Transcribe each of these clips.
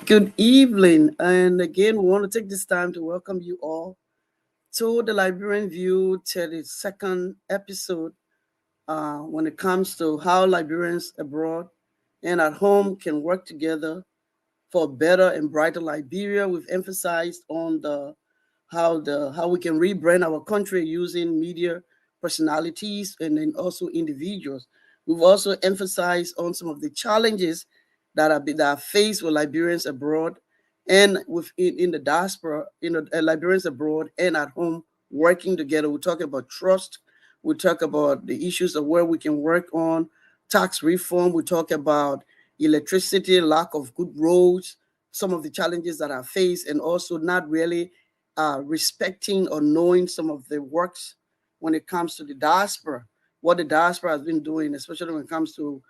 Good evening, and again, we want to take this time to welcome you all to the Liberian View 32nd episode when it comes to how Liberians abroad and at home can work together for a better and brighter Liberia. We've emphasized on how we can rebrand our country using media personalities and then also individuals. We've also emphasized on some of the challenges that are faced with Liberians abroad and in the diaspora, Liberians abroad and at home working together. We talk about trust. We talk about the issues of where we can work on tax reform. We talk about electricity, lack of good roads, some of the challenges that are faced, and also not really respecting or knowing some of the works when it comes to the diaspora, what the diaspora has been doing, especially when it comes to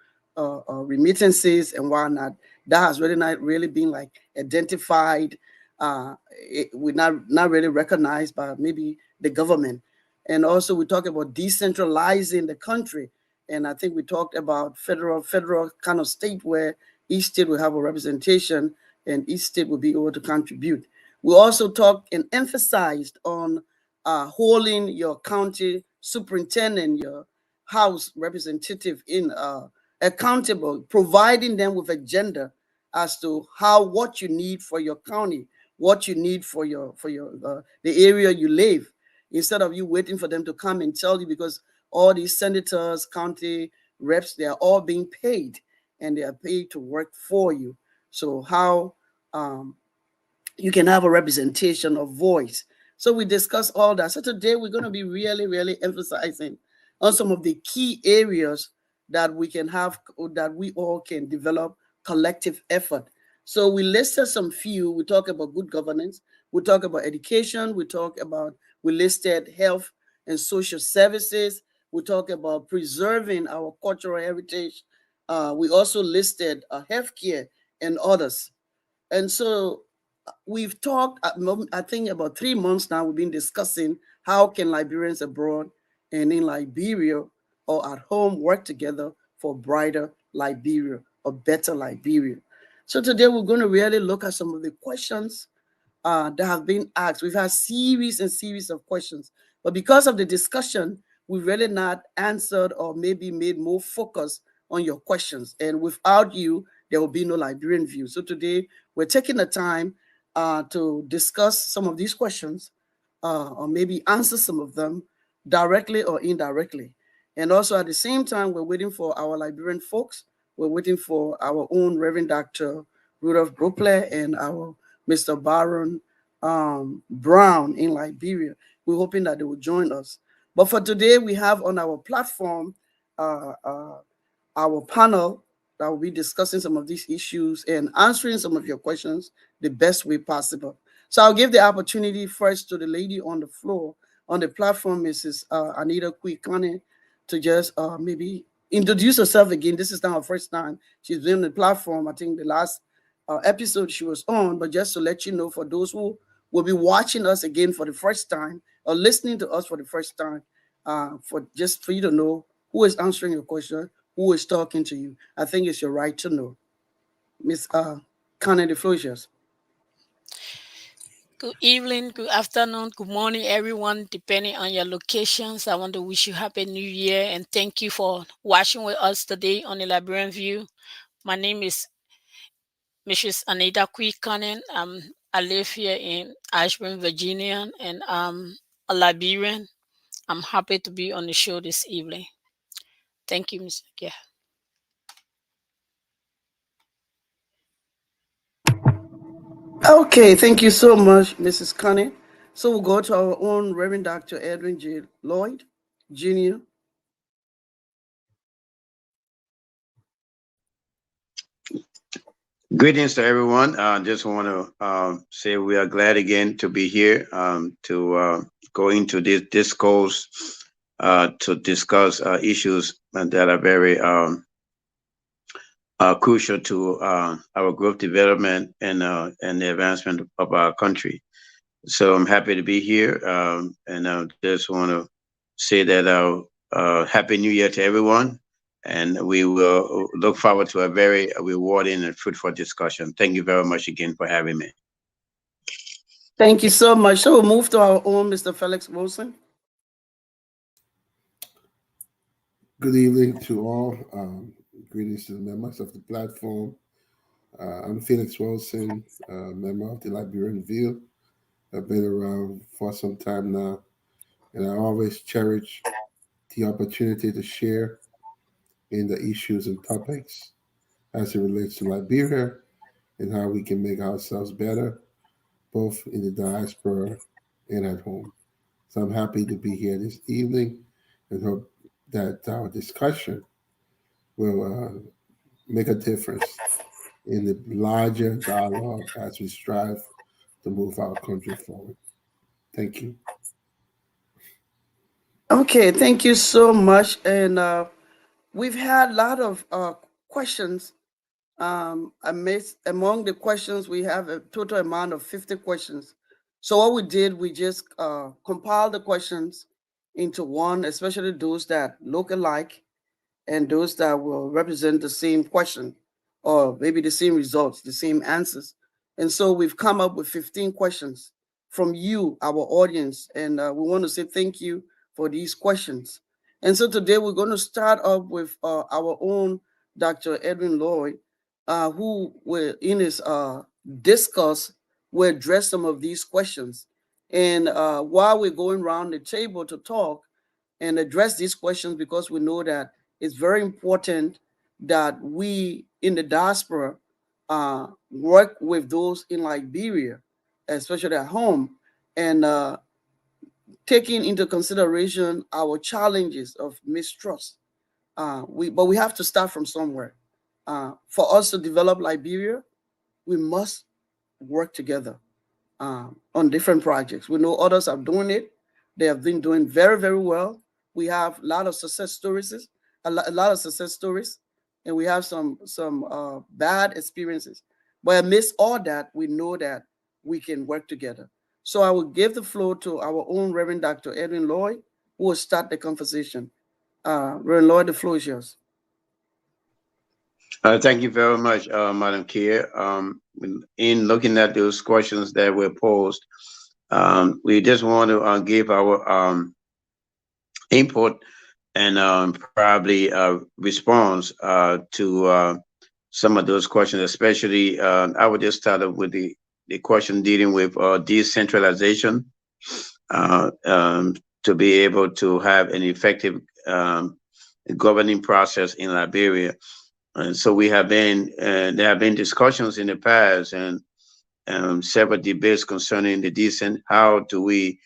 remittances and whatnot. That has really not really been like identified. We're not really recognized by maybe the government. And also we talk about decentralizing the country. And I think we talked about federal kind of state where each state will have a representation and each state will be able to contribute. We also talked and emphasized on holding your county superintendent, your house representative in accountable, providing them with agenda as to what you need for your county, what you need for your the area you live, instead of you waiting for them to come and tell you, because all these senators, county reps, they are all being paid and they are paid to work for you. So how um, you can have a representation of voice. So we discuss all that. So today we're going to be really, really emphasizing on some of the key areas that we can have, that we all can develop collective effort. So we listed some few. We talk about good governance. We talk about education. We listed health and social services. We talk about preserving our cultural heritage. We also listed healthcare and others. And so we've talked, I think about 3 months now, we've been discussing how can Liberians abroad and in Liberia or at home work together for brighter Liberia or better Liberia. So today we're going to really look at some of the questions that have been asked. We've had series and series of questions, but because of the discussion, we've really not answered or maybe made more focus on your questions. And without you, there will be no Liberian view. So today we're taking the time to discuss some of these questions or maybe answer some of them directly or indirectly. And also at the same time, we're waiting for our Liberian folks. We're waiting for our own Reverend Dr. Rudolph Brople and our Mr. Baron Brown in Liberia. We're hoping that they will join us. But for today, we have on our platform uh, uh, our panel that will be discussing some of these issues and answering some of your questions the best way possible. So I'll give the opportunity first to the lady on the floor, on the platform, Mrs. Anita Kwikane, to just maybe introduce herself again. This is not her first time. She's been on the platform. I think the last episode she was on, but just to let you know, for those who will be watching us again for the first time or listening to us for the first time, for you to know who is answering your question, who is talking to you. I think it's your right to know. Miss Kane, the floor is yours. Good evening, good afternoon, good morning, everyone, depending on your locations. I want to wish you Happy New Year and thank you for watching with us today on the Liberian View. My name is Mrs. Anita Kwikanen. I live here in Ashburn, Virginia, and I'm a Liberian. I'm happy to be on the show this evening. Thank you, Mr. Yeah. Okay, thank you so much, Mrs. Kane. So we'll go to our own Reverend Dr. Edwin J. Lloyd Jr. Greetings to everyone. I just want to say we are glad again to be here to go into this discourse to discuss issues that are very crucial to our growth development and the advancement of our country. So I'm happy to be here, and I just want to say that Happy New Year to everyone. and we will look forward to a very rewarding and fruitful discussion. Thank you very much again for having me. Thank you so much. So we'll move to our own Mr. Felix Wilson. Good evening to all. Greetings to the members of the platform. I'm Felix Wilson, member of the Liberian View. I've been around for some time now, and I always cherish the opportunity to share in the issues and topics as it relates to Liberia and how we can make ourselves better, both in the diaspora and at home. So I'm happy to be here this evening and hope that our discussion will make a difference in the larger dialogue as we strive to move our country forward. Thank you. Okay, thank you so much. And we've had a lot of questions. Among the questions, we have a total amount of 50 questions. So what we did, we just compiled the questions into one, especially those that look alike and those that will represent the same question or maybe the same results, the same answers. And so we've come up with 15 questions from you, our audience, and we want to say thank you for these questions. And so today we're going to start off with our own Dr. Edwin Lloyd, who will, in his discuss, will address some of these questions. And while we're going around the table to talk and address these questions, because we know that it's very important that we in the diaspora work with those in Liberia, especially at home, and taking into consideration our challenges of mistrust. But we have to start from somewhere. For us to develop Liberia, we must work together on different projects. We know others are doing it. They have been doing very, very well. We have a lot of success stories, a lot of success stories, and we have some bad experiences. But amidst all that, we know that we can work together. So I will give the floor to our own Reverend Dr. Edwin Lloyd, who will start the conversation. Reverend Lloyd, the floor is yours. Thank you very much, Madam Kier. In looking at those questions that were posed, we just want to give our input and probably response to some of those questions, especially I would just start off with the question dealing with decentralization to be able to have an effective governing process in Liberia. And so we have been, there have been discussions in the past and several debates concerning how do we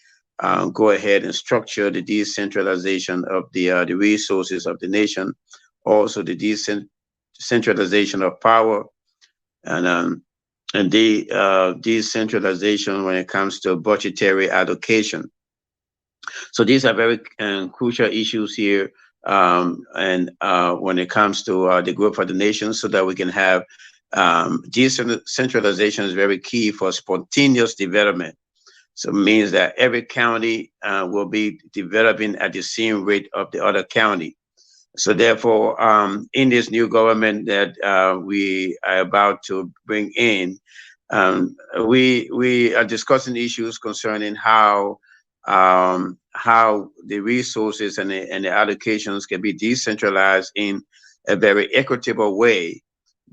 go ahead and structure the decentralization of the resources of the nation, also the decentralization of power, and the decentralization when it comes to budgetary allocation. So these are very crucial issues here, and when it comes to the growth of the nation, so that we can have decentralization is very key for spontaneous development. So it means that every county will be developing at the same rate of the other county. So therefore, in this new government that we are about to bring in, we are discussing issues concerning how the resources and the allocations can be decentralized in a very equitable way,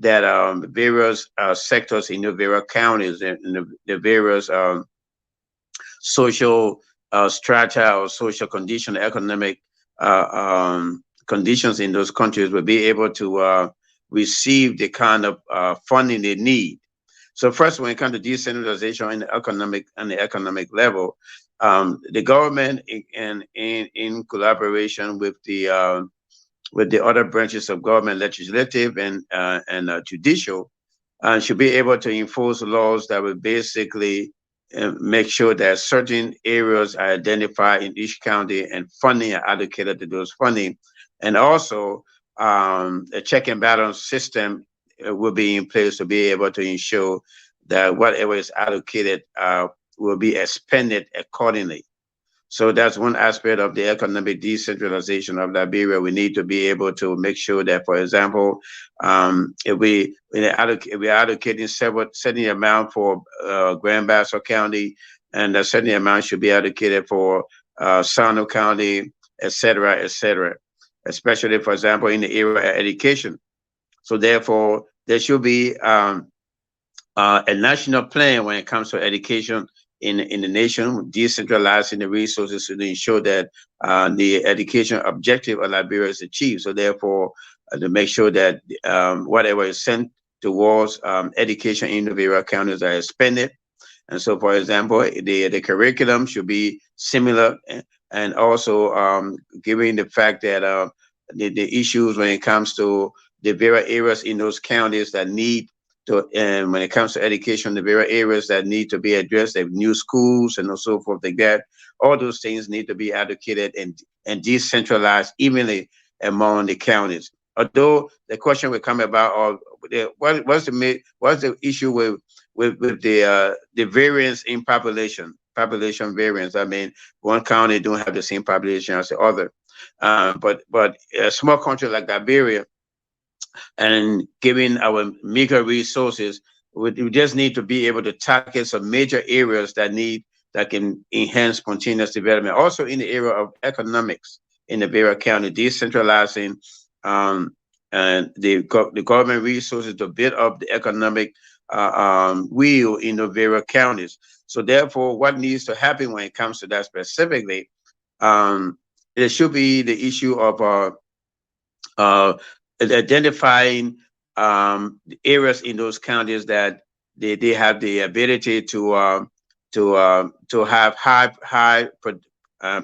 that various sectors in the various counties and the various social strata or social condition, economic conditions in those countries will be able to receive the kind of funding they need. So first, when it comes to decentralization in the economic level, the government in collaboration with the other branches of government, legislative and judicial, should be able to enforce laws that will basically make sure that certain areas are identified in each county and funding are allocated to those funding. And also, a check and balance system will be in place to be able to ensure that whatever is allocated will be expended accordingly. So that's one aspect of the economic decentralization of Liberia. We need to be able to make sure that, for example, if we are allocating several certain amount for Grand Bassa County, and a certain amount should be allocated for Sano County, et cetera, especially, for example, in the area of education. So therefore, there should be a national plan when it comes to education in the nation, decentralizing the resources to ensure that the education objective of Liberia is achieved. So therefore, to make sure that whatever is sent towards education in the various counties are expended. And so, for example, the curriculum should be similar, and also given the fact that the issues when it comes to the various areas in those counties that need to, and when it comes to education, the various areas that need to be addressed, the new schools and so forth like that, all those things need to be allocated and decentralized evenly among the counties. Although the question will come about, or what's the issue with the variance in population variance. I mean, one county don't have the same population as the other, but a small country like Liberia, and given our meager resources, we just need to be able to tackle some major areas that can enhance spontaneous development. Also in the area of economics in the Vera County, decentralizing um, and the government resources to build up the economic wheel in the Vera counties. So therefore, what needs to happen when it comes to that specifically, um, it should be the issue of uh, identifying the areas in those counties that they have the ability to have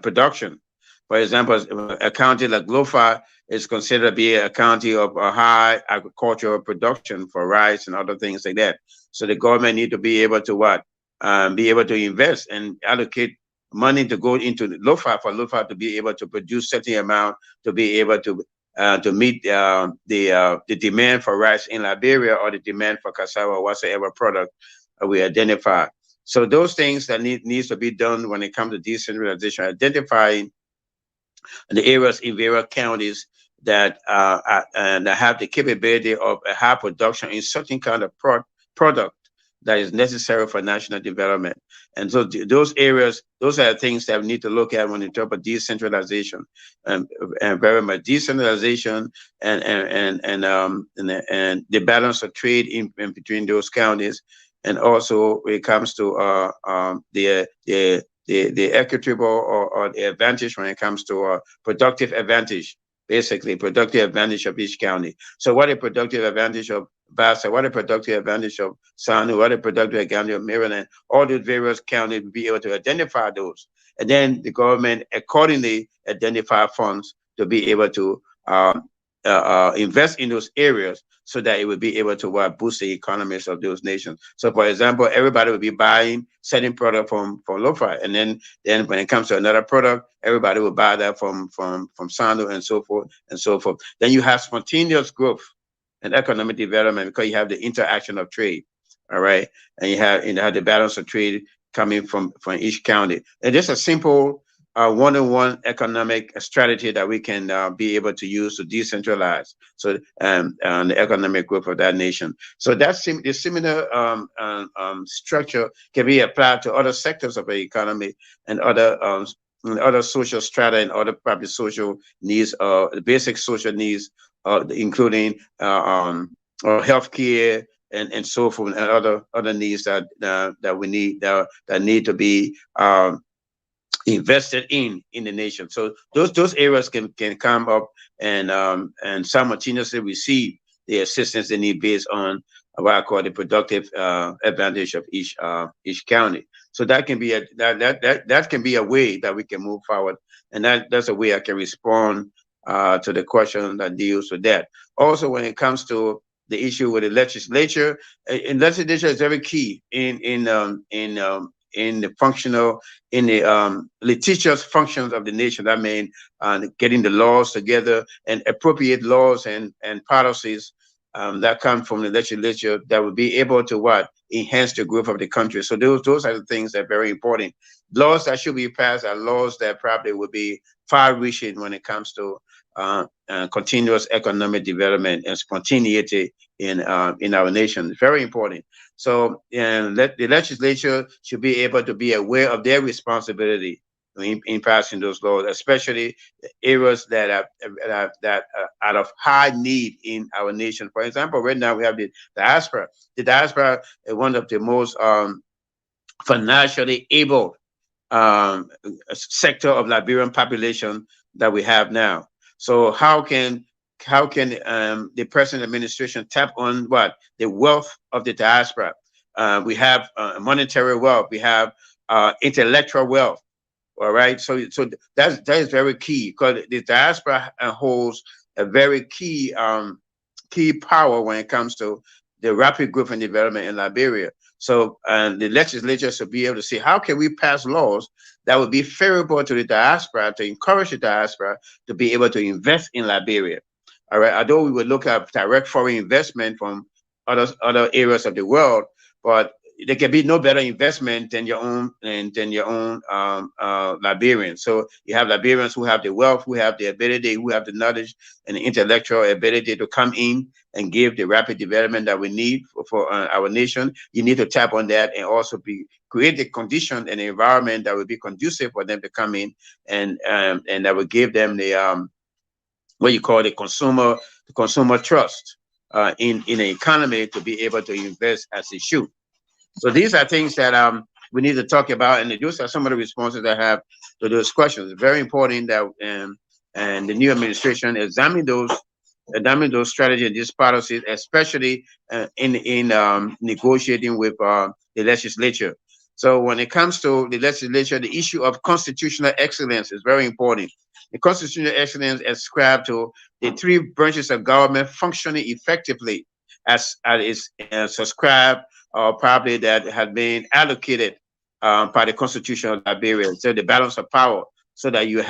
production. For example, a county like Lofa is considered to be a county of a high agricultural production for rice and other things like that. So the government need to be able to be able to invest and allocate money to go into Lofa for Lofa to be able to produce certain amount to be able to meet the demand for rice in Liberia, or the demand for cassava or whatsoever product we identify. So those things that needs to be done when it comes to decentralization, identifying the areas in various counties that have the capability of a high production in certain kind of product that is necessary for national development. And so those areas, those are things that we need to look at when we talk about decentralization, and very much decentralization and the balance of trade in between those counties. And also when it comes to the equitable or the advantage when it comes to productive advantage, basically productive advantage of each county. So what a productive advantage of Bassa, what a productive advantage of Sanu, what a productive advantage of Maryland, all those various counties will be able to identify those. And then the government accordingly identify funds to be able to invest in those areas so that it will be able to boost the economies of those nations. So, for example, everybody will be buying certain product from Lo-Fi, and then when it comes to another product, everybody will buy that from Sando and so forth and so forth. Then you have spontaneous growth and economic development because you have the interaction of trade, all right, and you have the balance of trade coming from each county. And just a simple one-on-one economic strategy that we can be able to use to decentralize so the economic growth of that nation. So that's the similar structure can be applied to other sectors of the economy and other social strata and other probably social needs, basic social needs, including healthcare and so forth, and other needs that we need that need to be invested in the nation. So those areas can come up and simultaneously receive the assistance they need based on what I call the productive advantage of each county. So that can be that can be a way that we can move forward, and that's a way I can respond to the question that deals with that. Also, when it comes to the issue with the legislature, and legislature is very key in the functional, in the teachers' functions of the nation. I mean, getting the laws together and appropriate laws and policies that come from the legislature that will be able to enhance the growth of the country. So those are the things that are very important. Laws that should be passed are laws that probably would be far-reaching when it comes to continuous economic development and spontaneity in our nation. It's very important. So, and the legislature should be able to be aware of their responsibility in passing those laws, especially areas that are out of high need in our nation. For example, right now we have the diaspora. The diaspora is one of the most financially able sector of Liberian population that we have now. So how can the present administration tap on what the wealth of the diaspora? We have monetary wealth. We have intellectual wealth. All right. So that is very key because the diaspora holds a very key power when it comes to the rapid growth and development in Liberia. So the legislature should be able to see how can we pass laws that would be favorable to the diaspora to encourage the diaspora to be able to invest in Liberia. All right. Although we would look at direct foreign investment from other areas of the world, but there can be no better investment than your own Liberians. So you have Liberians who have the wealth, who have the ability, who have the knowledge and the intellectual ability to come in and give the rapid development that we need for our nation. You need to tap on that and also create the condition and the environment that will be conducive for them to come in and that will give them the what you call the consumer trust in the economy to be able to invest as they should. So these are things that we need to talk about, and those are some of the responses I have to those questions. It's very important that and the new administration examine those strategies and these policies, especially in negotiating with the legislature. So when it comes to the legislature, the issue of constitutional excellence is very important. The constitutional excellence is ascribed to the three branches of government functioning effectively as is subscribed or probably that had been allocated by the Constitution of Liberia. So the balance of power, so that you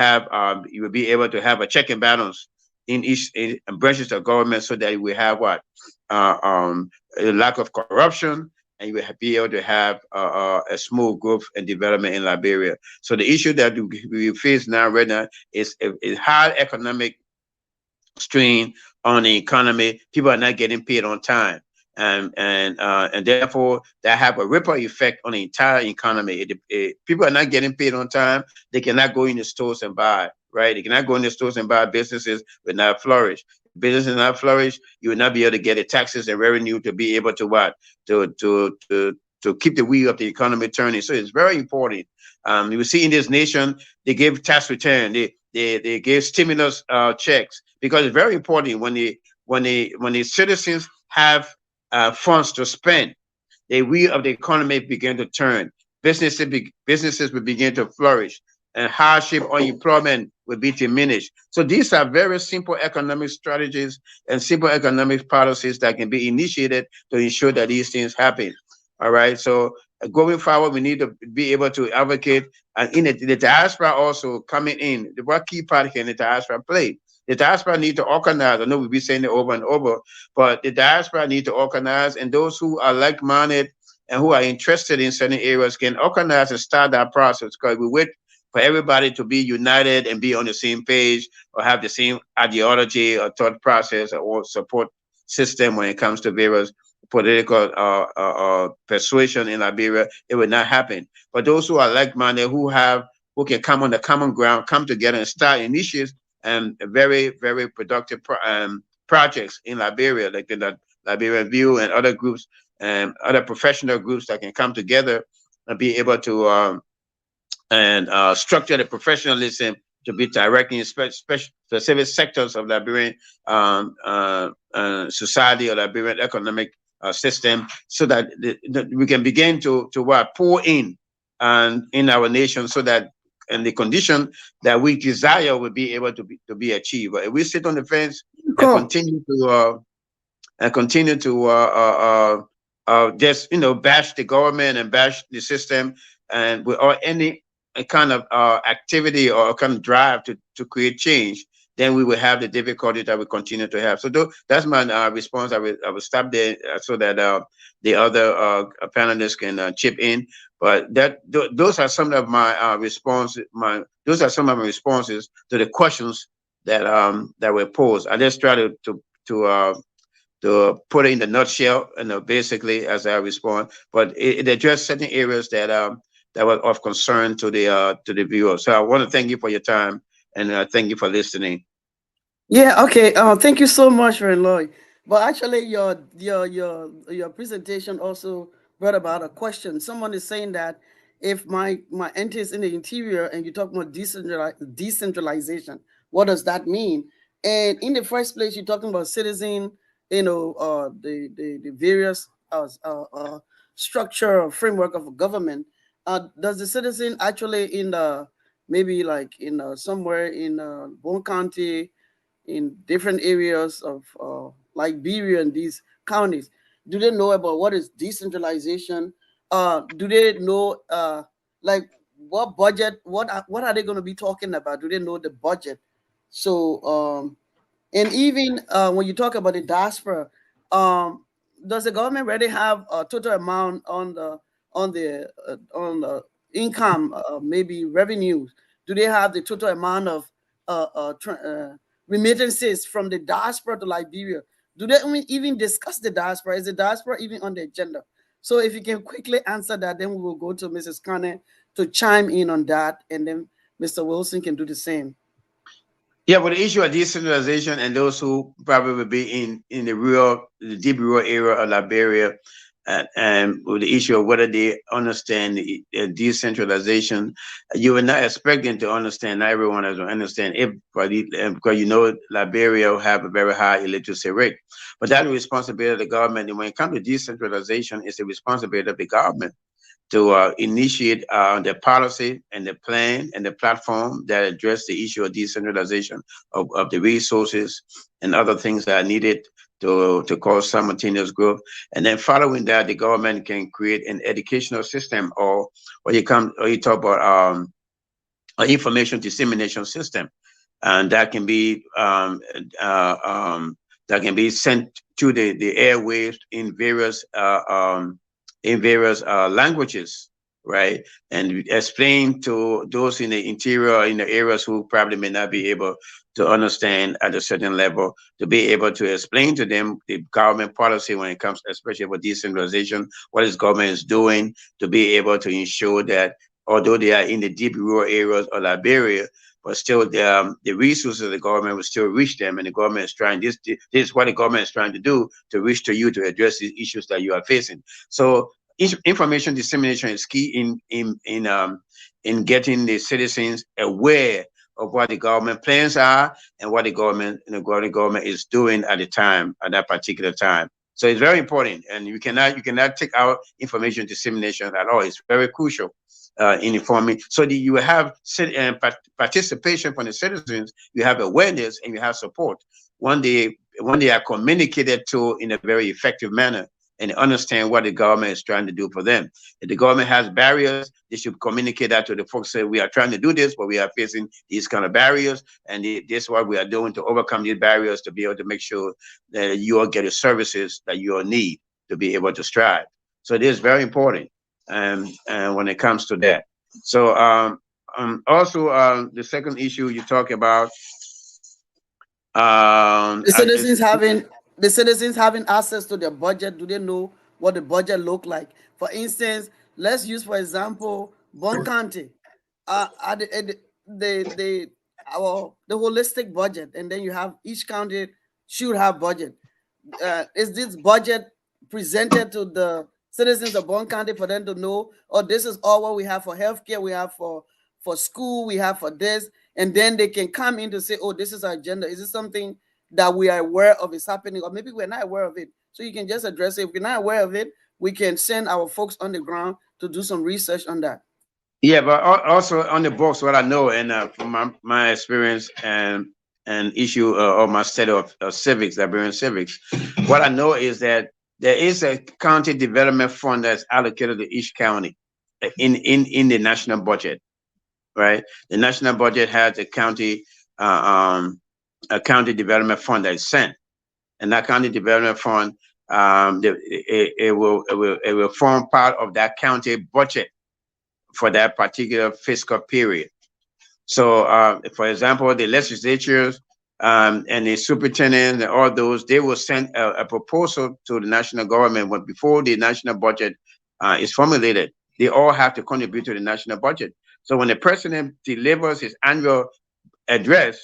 will be able to have a check and balance in each branches of government, so that we have what a lack of corruption, and you will be able to have a smooth growth and development in Liberia. So the issue that we face now, right now, is a high economic strain on the economy. People are not getting paid on time, and therefore that have a ripple effect on the entire economy. People are not getting paid on time. They cannot go in the stores and buy. Right? They cannot go in the stores and buy. Businesses will not flourish. Businesses not flourish. You will not be able to get the taxes and revenue to be able to what to keep the wheel of the economy turning. So it's very important. You see in this nation, they give tax return. They give stimulus checks, because it's very important when the citizens have funds to spend, the wheel of the economy begin to turn. Businesses will begin to flourish, and hardship, unemployment will be diminished. So these are very simple economic strategies and simple economic policies that can be initiated to ensure that these things happen. All right. So going forward, we need to be able to advocate, and in the diaspora also coming in. What key part can the diaspora play? The diaspora need to organize. I know we'll be saying it over and over, but the diaspora need to organize, and those who are like-minded and who are interested in certain areas can organize and start that process, because we wait for everybody to be united and be on the same page or have the same ideology or thought process or support system when it comes to various political persuasion in Liberia. It will not happen. But those who are like-minded, who can come on the common ground, come together and start initiatives and very, very productive projects in Liberia, like the Liberian View and other groups and other professional groups that can come together and be able to structure the professionalism to be directing specific sectors of Liberian society or Liberian economic system, so that we can begin to pour in in our nation, so that and the condition that we desire will be able to be achieved. But if we sit on the fence and continue to just bash the government and bash the system, and without any kind of activity or kind of drive to create change, then we will have the difficulty that we continue to have. So that's my response. I will stop there so that the other panelists can chip in. But those are some of my responses. Those are some of my responses to the questions that were posed. I just try to put it in the nutshell and basically as I respond. But it addressed certain areas that were of concern to the viewer. So I want to thank you for your time and thank you for listening. Yeah, okay. Thank you so much, Reverend Lloyd. But actually, your presentation also brought about a question. Someone is saying that if my entity is in the interior and you talk about decentralization, what does that mean? And in the first place, you're talking about citizen, the various structure or framework of a government. Does the citizen actually in the maybe like in somewhere in Bon County in different areas of Liberia and these counties, do they know about what is decentralization? Do they know like what budget? What are they going to be talking about? Do they know the budget? So and even when you talk about the diaspora, does the government really have a total amount on the income, maybe revenues? Do they have the total amount of remittances from the diaspora to Liberia? Do they even discuss the diaspora? Is the diaspora even on the agenda? So if you can quickly answer that, then we will go to Mrs. Conner to chime in on that, and then Mr. Wilson can do the same. Yeah, but the issue of decentralization and those who probably will be in the deep rural area of Liberia, and with the issue of whether they understand the decentralization, you would not expect them to understand. Not everyone has to understand everybody, because Liberia will have a very high illiteracy rate. But that's the responsibility of the government. And when it comes to decentralization, it's the responsibility of the government to initiate the policy and the plan and the platform that address the issue of decentralization of the resources and other things that are needed to cause simultaneous growth. And then following that, the government can create an educational system or you talk about an information dissemination system. And that can be sent to the airwaves in various languages, right? And explain to those in the interior, in the areas who probably may not be able to understand at a certain level, to be able to explain to them the government policy when it comes, especially with decentralization, what is government is doing to be able to ensure that although they are in the deep rural areas of Liberia, but still the resources of the government will still reach them, and the government is trying this is what the government is trying to do to reach to you to address these issues that you are facing. So information dissemination is key in getting the citizens aware of what the government plans are and what the government is doing at that particular time. So it's very important, and you cannot take out information dissemination at all. It's very crucial in informing. So you have participation from the citizens, you have awareness, and you have support. When they are communicated to in a very effective manner and understand what the government is trying to do for them. If the government has barriers, they should communicate that to the folks. Say, we are trying to do this, but we are facing these kind of barriers, and this is what we are doing to overcome these barriers to be able to make sure that you all get the services that you all need to be able to strive. So it is very important, when it comes to that. So also the second issue you talk about, The citizens having access to their budget. Do they know what the budget look like? For instance, let's use for example Bon County, the holistic budget, and then you have each county should have budget. Is this budget presented to the citizens of Bon County for them to know, oh, this is all what we have for healthcare, we have for school, we have for this, and then they can come in to say, oh, this is our agenda. Is this something that we are aware of is happening, or maybe we're not aware of it? So you can just address it. If we're not aware of it, we can send our folks on the ground to do some research on that. Yeah, but also on the books, what I know, and from my experience and issue of my study of civics, Liberian civics, what I know is that there is a county development fund that's allocated to each county in the national budget, right? The national budget has a county a county development fund that is sent, and that county development fund, it will form part of that county budget for that particular fiscal period. So, for example, the legislatures and the superintendent and all those, they will send a proposal to the national government. But before the national budget is formulated, they all have to contribute to the national budget. So when the president delivers his annual address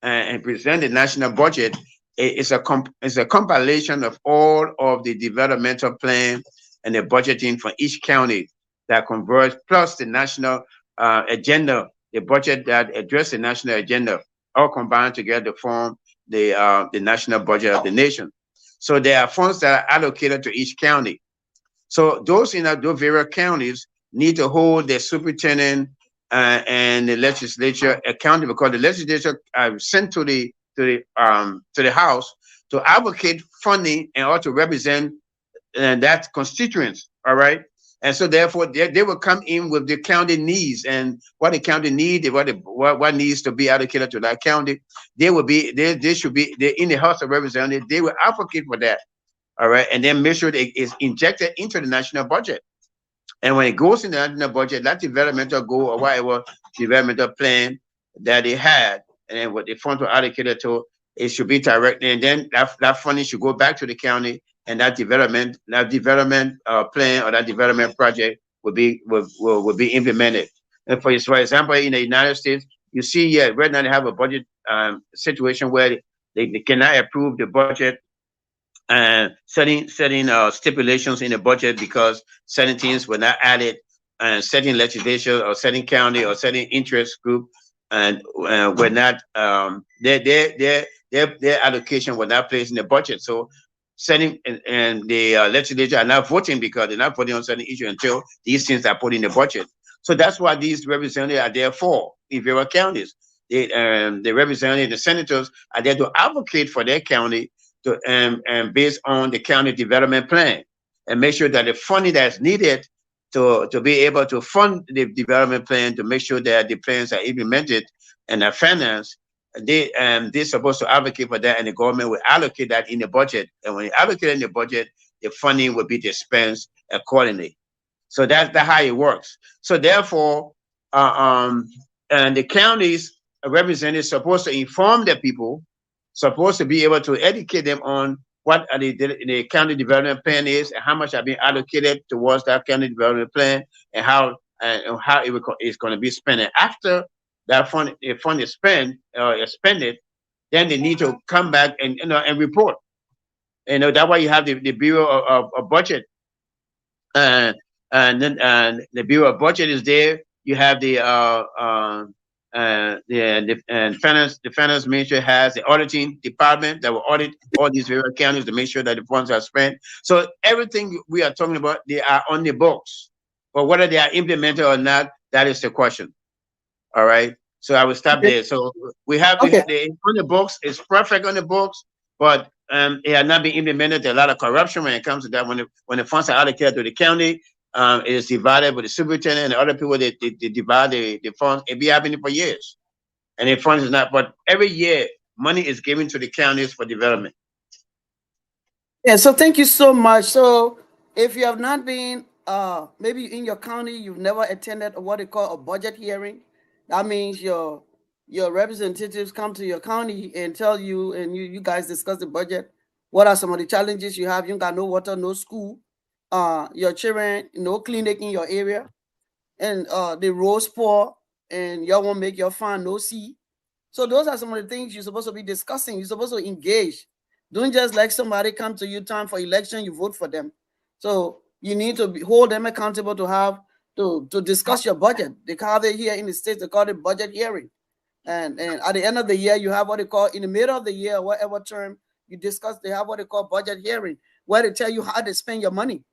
and present the national budget, it's a compilation of all of the developmental plan and the budgeting for each county that converge, plus the national agenda, the budget that address the national agenda, all combined together to form the national budget of the nation. So there are funds that are allocated to each county. So those in those various counties need to hold the superintendent and the legislature accountable, because the legislature sent to the House to advocate funding and also represent that constituents. All right. And so therefore they will come in with the county needs and what the county needs, what needs to be allocated to that county. They should be in the House of Representatives. They will advocate for that. All right. And then make sure it is injected into the national budget. And when it goes in the national budget, that developmental goal or whatever developmental plan that they had, and then what the funds were allocated to, it should be directed, and then that funding should go back to the county, and that development plan or that development project will be implemented. And for example, in the United States, you see, right now they have a budget situation where they cannot approve the budget and setting stipulations in the budget because certain things were not added, and certain legislation or certain county or certain interest group and were not their allocation was not placed in the budget. So setting and the legislature are not voting because they're not voting on certain issues until these things are put in the budget. So that's why these representatives are there for in various counties. The representatives, the senators are there to advocate for their county to and based on the county development plan and make sure that the funding that's needed to be able to fund the development plan, to make sure that the plans are implemented and are financed. They're supposed to advocate for that, and the government will allocate that in the budget. And when you allocate in the budget, the funding will be dispensed accordingly. So that's how it works. So therefore, and the counties representatives supposed to inform the people, supposed to be able to educate them on what the county development plan is and how much are being allocated towards that county development plan and how it's going to be spent. And after that fund is spent expended, then they need to come back and report. That's why you have the Bureau of Budget, and then the Bureau of Budget is there. You have the finance ministry has the auditing department that will audit all these various counties to make sure that the funds are spent. So everything we are talking about, they are on the books, but whether they are implemented or not, that is the question. All right. So I will stop there. So we have Okay. the on the books. It's perfect on the books, but it has not been implemented. There's a lot of corruption when it comes to that. When the funds are allocated to the county, it is divided with the superintendent and other people. They divide the funds. It be happening for years, and the funds is not. But every year, money is given to the counties for development. Yeah, so thank you so much. So if you have not been maybe in your county, you've never attended what they call a budget hearing. That means your representatives come to your county and tell you, and you guys discuss the budget. What are some of the challenges you have? You got no water, no school, your children, no clinic in your area, and the roads poor, and y'all won't make your farm no seed. So those are some of the things you're supposed to be discussing. You're supposed to engage. Don't just like somebody come to you time for election, you vote for them. So you need to hold them accountable to have to discuss your budget. They call it here in the States, they call it budget hearing. And at the end of the year, you have what they call in the middle of the year, whatever term you discuss, they have what they call budget hearing, where they tell you how to spend your money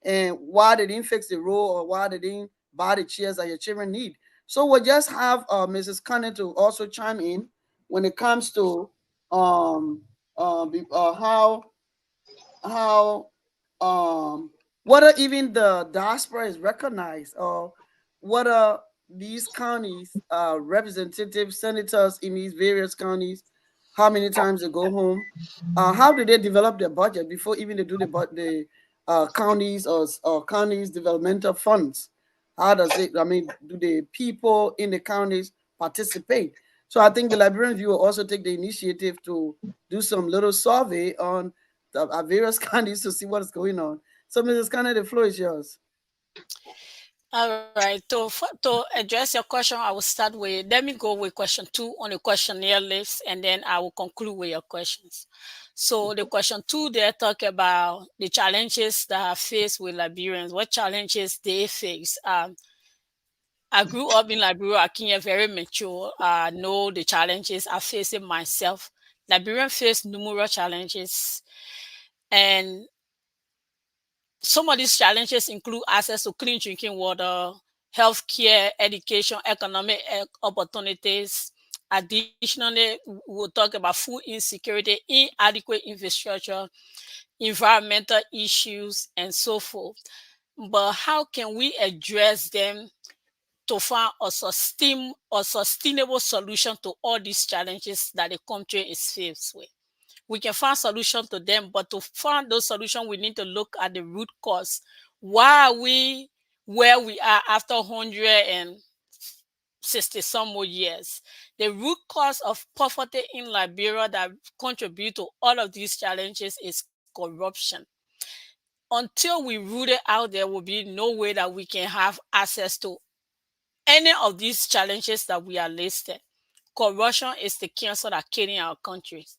and why they didn't fix the road or why they didn't buy the chairs that your children need. So we'll just have Mrs. Cunning to also chime in when it comes to how whether even the diaspora is recognized, or whether these counties representatives, senators in these various counties how many times they go home. How do they develop their budget before even they do the counties or counties developmental funds? How does it? I mean, do the people in the counties participate? So I think the Liberian View will also take the initiative to do some little survey on the various counties to see what is going on. So, Mrs. Kennedy, the floor is yours. All right. To address your question, I will start with, let me go with question two on the questionnaire list, and then I will conclude with your questions. So the question two, they talk about the challenges that are faced with Liberians, what challenges they face. I grew up in Liberia, Kenya, very mature. I know the challenges I face it myself. Liberian face numerous challenges, and some of these challenges include access to clean drinking water, healthcare, education, economic opportunities. Additionally, we'll talk about food insecurity, inadequate infrastructure, environmental issues, and so forth. But how can we address them to find a sustainable solution to all these challenges that the country is faced with? We can find solutions to them, but to find those solutions, we need to look at the root cause. Why are we where we are after 160 some more years? The root cause of poverty in Liberia that contribute to all of these challenges is corruption. Until we root it out, there will be no way that we can have access to any of these challenges that we are listed. Corruption is the cancer that killing our countries.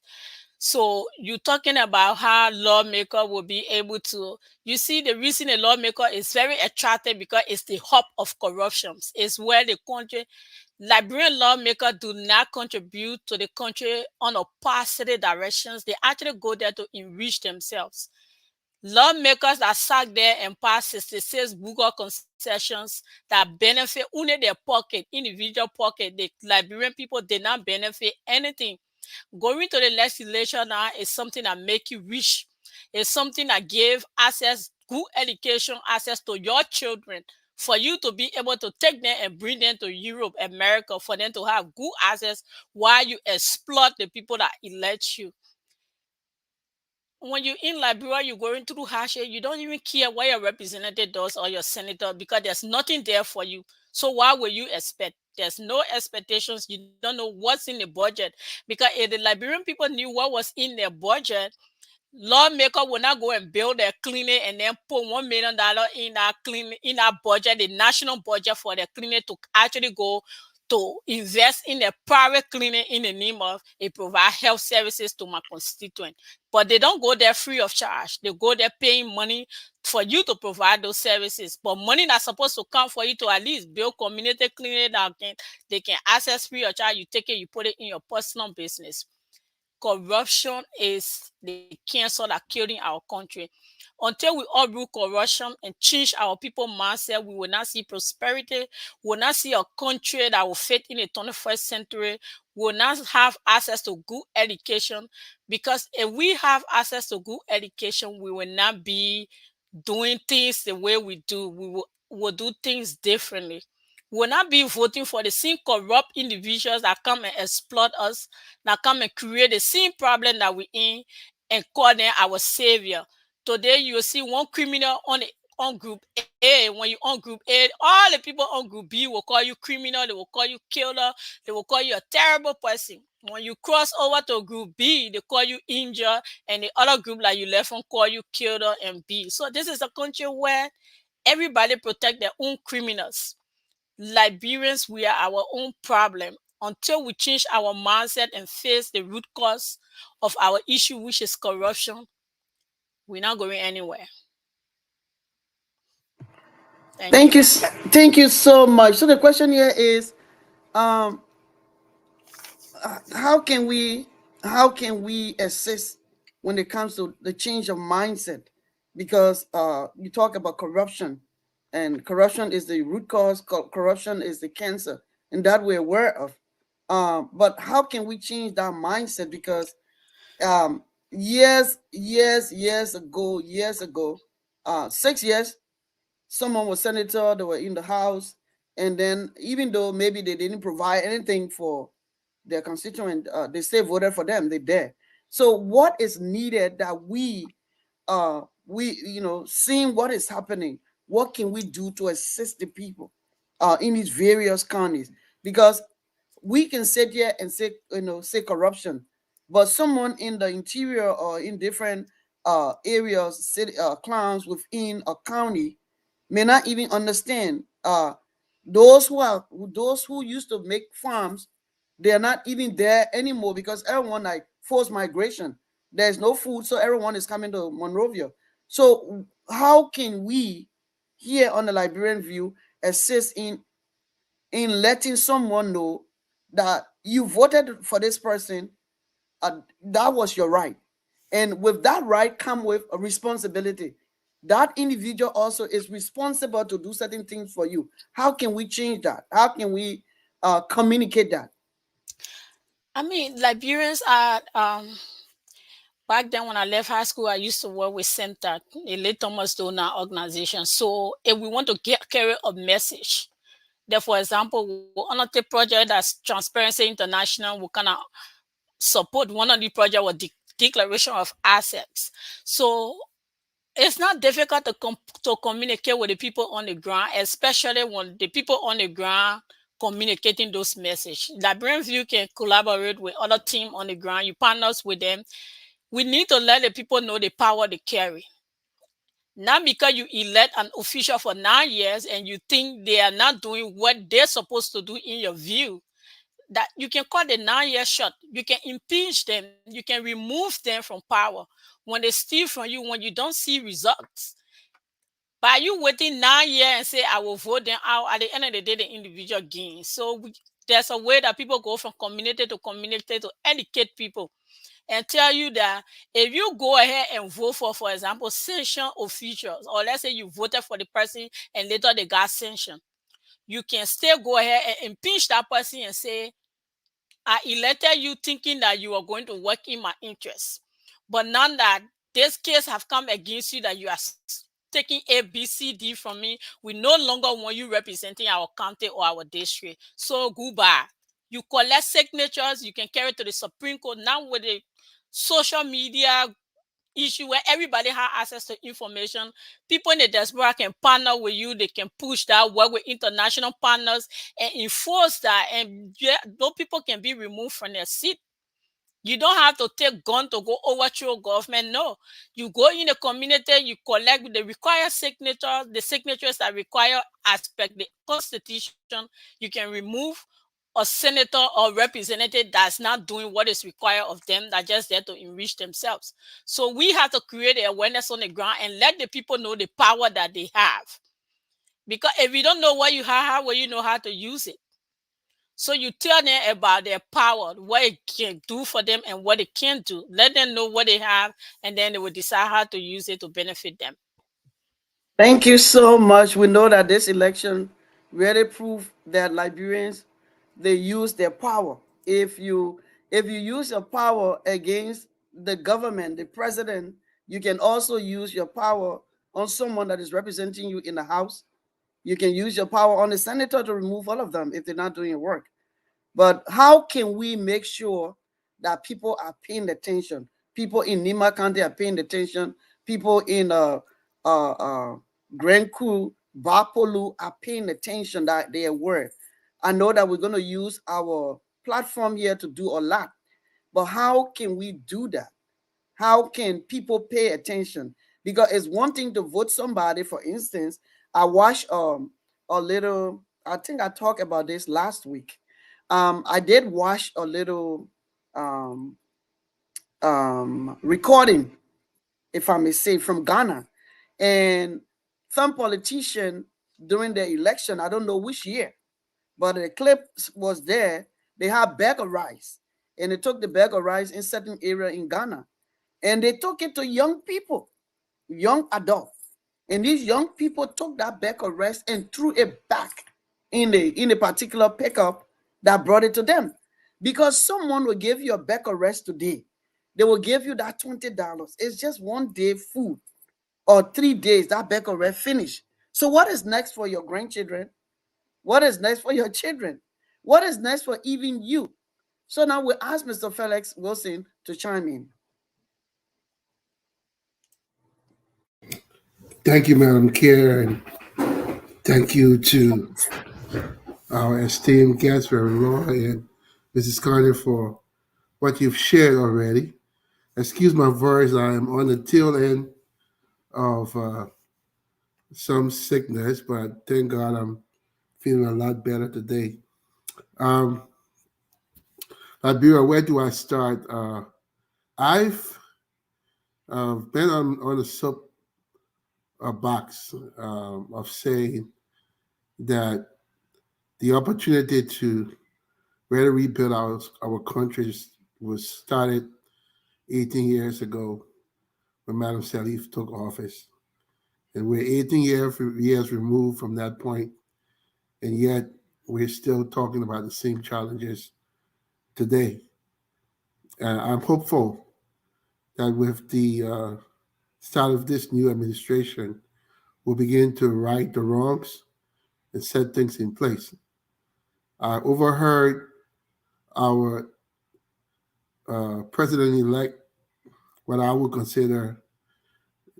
So you're talking about how lawmaker will be able to, you see, the reason a lawmaker is very attractive because it's the hub of corruptions. It's where the country, Liberian lawmakers do not contribute to the country on a positive directions. They actually go there to enrich themselves. Lawmakers that sat there and passed 66 Google concessions that benefit only their pocket, individual pocket. The Liberian people did not benefit anything. Going to the legislature now is something that make you rich. It's something that give access, good education, access to your children, for you to be able to take them and bring them to Europe, America, for them to have good access while you exploit the people that elect you. When you're in Liberia, you're going through hardship, you don't even care what your representative does or your senator because there's nothing there for you. So why will you expect? There's no expectations. You don't know what's in the budget. Because if the Liberian people knew what was in their budget, lawmaker will not go and build a clinic and then put $1 million in our clinic, in our budget, the national budget for the clinic, to actually go to invest in a private clinic in the name of it provide health services to my constituent. But they don't go there free of charge. They go there paying money for you to provide those services. But money that's supposed to come for you to at least build community clinic that they can access free of charge. You take it, you put it in your personal business. Corruption is the cancer that killing our country. Until we uproot corruption and change our people mindset, we will not see prosperity. We will not see a country that will fit in the 21st century. We will not have access to good education, because if we have access to good education, we will not be doing things the way we do. We will do things differently. We will not be voting for the same corrupt individuals that come and exploit us, that come and create the same problem that we in, and call them our savior. Today you will see one criminal on group A. When you on group A, all the people on group B will call you criminal, they will call you killer, they will call you a terrible person. When you cross over to group B, they call you injured, and the other group that you left from call you killer and B. So this is a country where everybody protect their own criminals. Liberians, we are our own problem. Until we change our mindset and face the root cause of our issue, which is corruption, we're not going anywhere. Thank Thank you. you, thank you so much. So the question here is, um, how can we assist when it comes to the change of mindset? Because you talk about corruption, and corruption is the root cause. Corruption is the cancer, and that we're aware of. But how can we change that mindset? Because years ago, 6 years, someone was senator, they were in the house, and then even though maybe they didn't provide anything for their constituent, they say voted for them, they're there. So what is needed that we seeing what is happening, what can we do to assist the people in these various counties? Because we can sit here and say, say corruption, but someone in the interior or in different areas, city clans within a county may not even understand. Those who used to make farms, they are not even there anymore because everyone like forced migration. There's no food, so everyone is coming to Monrovia. So how can we here on the Liberian View assist in letting someone know that you voted for this person, that was your right, and with that right come with a responsibility. That individual also is responsible to do certain things for you. How can we change that? How can we communicate that? I mean, Liberians are back then when I left high school, I used to work with Center, a late Thomas Donor organization. So if we want to carry a message, that for example, we undertake project that's Transparency International, we kind of support one of the project with the declaration of assets. So it's not difficult to communicate with the people on the ground, especially when the people on the ground communicating those messages. Liberian View can collaborate with other team on the ground. You partners with them. We need to let the people know the power they carry. Not because you elect an official for 9 years and you think they are not doing what they're supposed to do in your view, that you can cut the 9 year shot. You can impeach them. You can remove them from power. When they steal from you, when you don't see results, by you waiting 9 years and say, I will vote them out, at the end of the day, the individual gains. So there's a way that people go from community to educate people and tell you that if you go ahead and vote for example, sanction officials, or let's say you voted for the person and later they got sanctioned, you can still go ahead and impeach that person and say, I elected you thinking that you are going to work in my interest. But now that this case have come against you, that you are taking A, B, C, D from me, we no longer want you representing our county or our district. So goodbye. You collect signatures, you can carry to the Supreme Court. Now with the social media issue where everybody has access to information, people in the diaspora can partner with you, they can push that, work with international partners and enforce that, and yeah, those people can be removed from their seat. You don't have to take gun to go overthrow government. No, you go in the community, you collect the required signatures, the signatures that require aspect the constitution. You can remove a senator or representative that's not doing what is required of them, that just there to enrich themselves. So we have to create the awareness on the ground and let the people know the power that they have. Because if you don't know what you have, how will you know how to use it? So you tell them about their power, what it can do for them and what it can't do. Let them know what they have, and then they will decide how to use it to benefit them. Thank you so much. We know that this election really proved that Liberians, they use their power. If you use your power against the government, the president, you can also use your power on someone that is representing you in the House. You can use your power on the senator to remove all of them if they're not doing your work. But how can we make sure that people are paying attention? People in Nima County are paying attention. People in uh, Grand Coup, Bapolu are paying attention, that they are aware. I know that we're going to use our platform here to do a lot, but how can we do that? How can people pay attention? Because it's one thing to vote somebody. For instance, I watched a little. I think I talked about this last week. I did watch a little um, recording, if I may say, from Ghana, and some politician during the election. I don't know which year, but the clip was there. They had bag of rice, and they took the bag of rice in certain area in Ghana, and they took it to young people, young adults. And these young people took that bag of rice and threw it back in a particular pickup that brought it to them. Because someone will give you a bag of rice today. They will give you that $20. It's just one day food, or 3 days, that bag of rice finish. So what is next for your grandchildren? What is next for your children? What is next for even you? So now we ask Mr. Felix Wilson to chime in. Thank you, Madam Chair, and thank you to our esteemed guest, Reverend Law and Mrs. Carter, for what you've shared already. Excuse my voice, I am on the tail end of some sickness, but thank God I'm feeling a lot better today. Um, Liberia, where do I start? I've been on a sub box of saying that the opportunity to really rebuild our country was started 18 years ago when Madam Salif took office. And we're 18 years removed from that point, and yet we're still talking about the same challenges today. I'm hopeful that with the start of this new administration, we'll begin to right the wrongs and set things in place. I overheard our president elect, what I would consider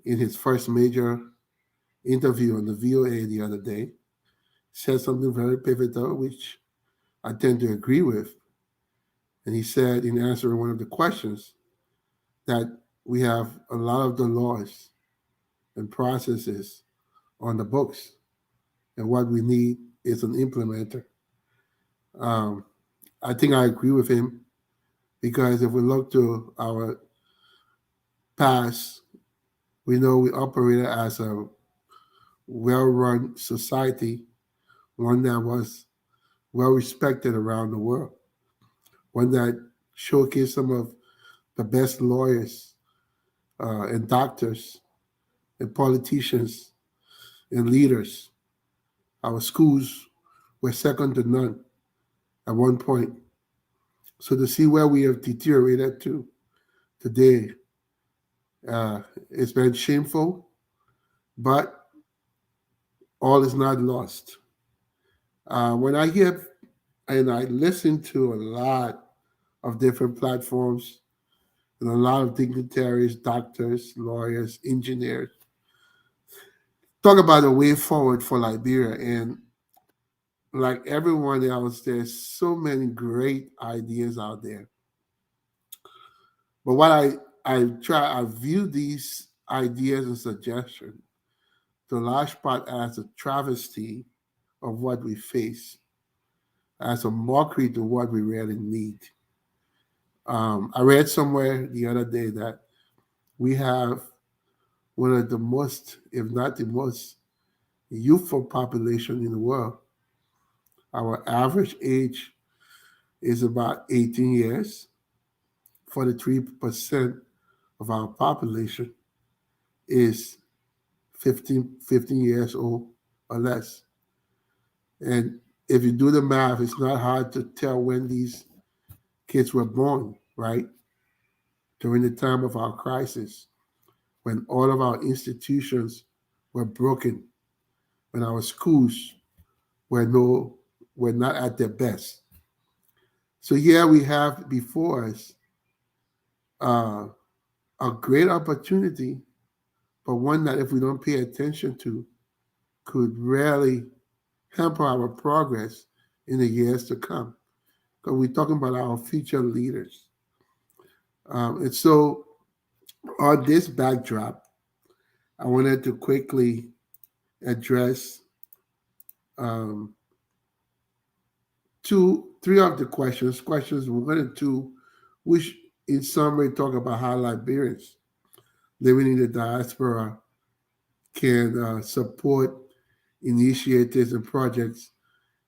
in his first major interview on the VOA the other day, said something very pivotal, which I tend to agree with. And he said, in answering one of the questions, that we have a lot of the laws and processes on the books, and what we need is an implementer. Um, I think I agree with him because if we look to our past, we know we operated as a well run society, one that was well respected around the world, one that showcased some of the best lawyers and doctors and politicians and leaders. Our schools were second to none at one point. So to see where we have deteriorated to today, it's been shameful, but all is not lost. When I hear and I listen to a lot of different platforms and a lot of dignitaries, doctors, lawyers, engineers, talk about a way forward for Liberia. And like everyone else, there's so many great ideas out there. But what I view these ideas and suggestions to a large part as a travesty of what we face, as a mockery to what we really need. I read somewhere the other day that we have one of the most, if not the most, youthful population in the world. Our average age is about 18 years. 43% of our population is 15 years old or less. And if you do the math, it's not hard to tell when these kids were born, right? During the time of our crisis, when all of our institutions were broken, when our schools were no were not at their best. So here we have before us uh, a great opportunity, but one that if we don't pay attention to, could really hamper our progress in the years to come. Because we're talking about our future leaders. And so, on this backdrop, I wanted to quickly address um, three of the questions one and two, which in summary talk about how Liberians living in the diaspora can support initiatives and projects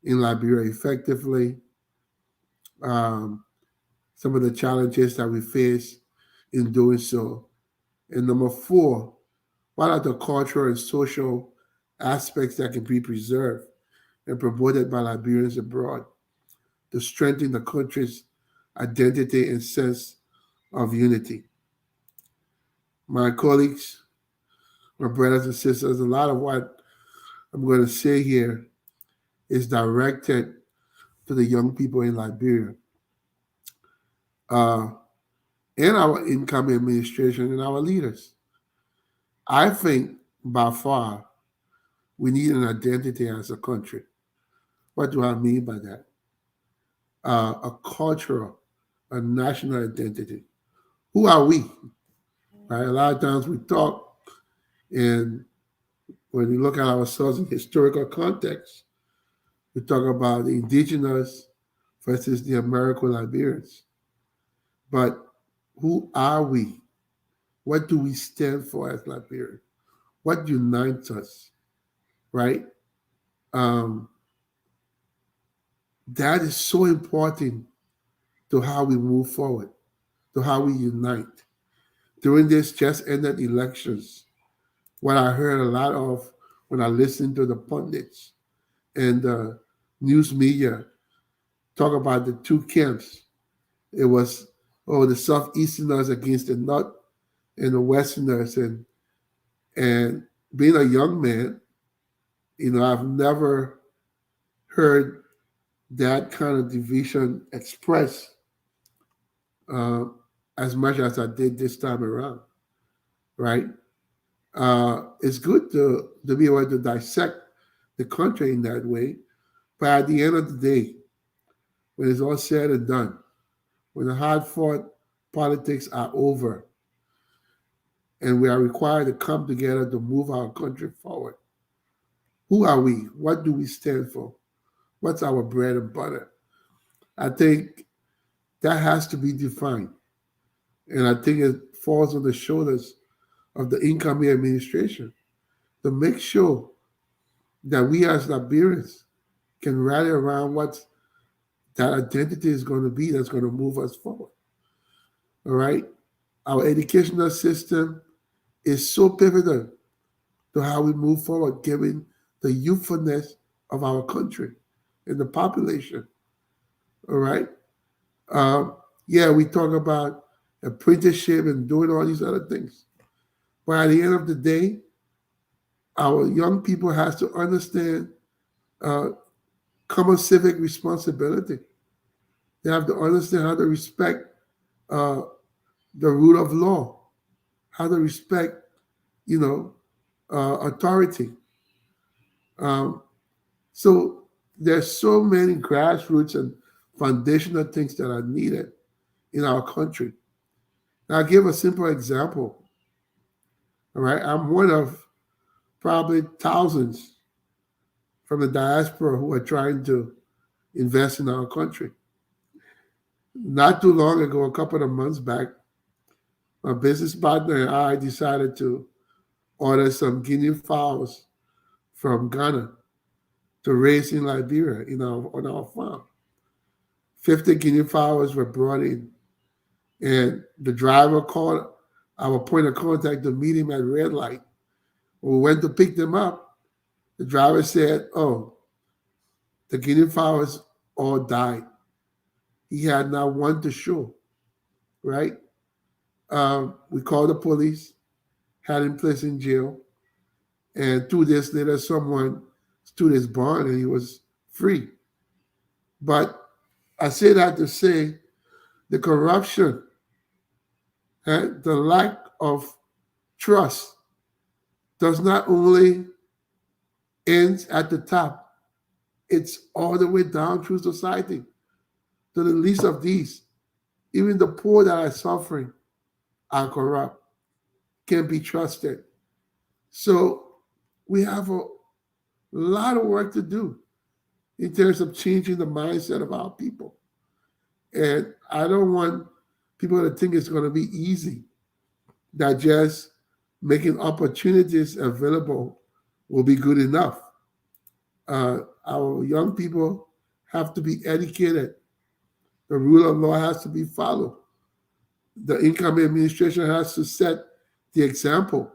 in Liberia effectively. Um, some of the challenges that we face in doing so. And number four, what are the cultural and social aspects that can be preserved and promoted by Liberians abroad to strengthen the country's identity and sense of unity? My colleagues, my brothers and sisters, a lot of what I'm going to say here is directed to the young people in Liberia. uh, and our incoming administration and our leaders. I think by far we need an identity as a country. What do I mean by that? A cultural, a national identity. Who are we? Right? A lot of times we talk, and when we look at ourselves in historical context, we talk about the indigenous versus the American Liberians. But who are we? What do we stand for as Liberians? What unites us? Right? Um, that is so important to how we move forward, to how we unite. During this just ended elections, what I heard a lot of when I listened to the pundits and the news media talk about the two camps. It was, oh, the Southeasterners against the North and the Westerners. And being a young man, I've never heard that kind of division expressed uh, as much as I did this time around, right? It's good to be able to dissect the country in that way. But at the end of the day, when it's all said and done, when the hard fought politics are over and we are required to come together to move our country forward, who are we? What do we stand for? What's our bread and butter? I think that has to be defined. And I think it falls on the shoulders of the incoming administration to make sure that we as Liberians can rally around what that identity is going to be that's going to move us forward. All right? Our educational system is so pivotal to how we move forward, given the youthfulness of our country and the population. All right? Um, yeah, we talk about apprenticeship and doing all these other things. But at the end of the day, our young people has to understand uh, common civic responsibility. They have to understand how to respect uh, the rule of law, how to respect, you know, authority. Um, so there's so many grassroots and foundational things that are needed in our country. Now, I'll give a simple example. All right, I'm one of probably thousands from the diaspora who are trying to invest in our country. Not too long ago, a couple of months back, my business partner and I decided to order some guinea fowls from Ghana to raise in Liberia on our farm. 50 guinea fowls were brought in, and the driver called our point of contact to meet him at red light. When we went to pick them up, the driver said, "Oh, the guinea fowls all died. He had not one to show." Right? We called the police, had him placed in jail, and 2 days later, someone stood his bond and he was free. But I say that to say the corruption and the lack of trust does not only end at the top, it's all the way down through society to the least of these. Even the poor that are suffering are corrupt, can't be trusted. So we have a lot of work to do in terms of changing the mindset of our people. And I don't want people to think it's going to be easy, that just making opportunities available will be good enough. Our young people have to be educated. The rule of law has to be followed. The incoming administration has to set the example.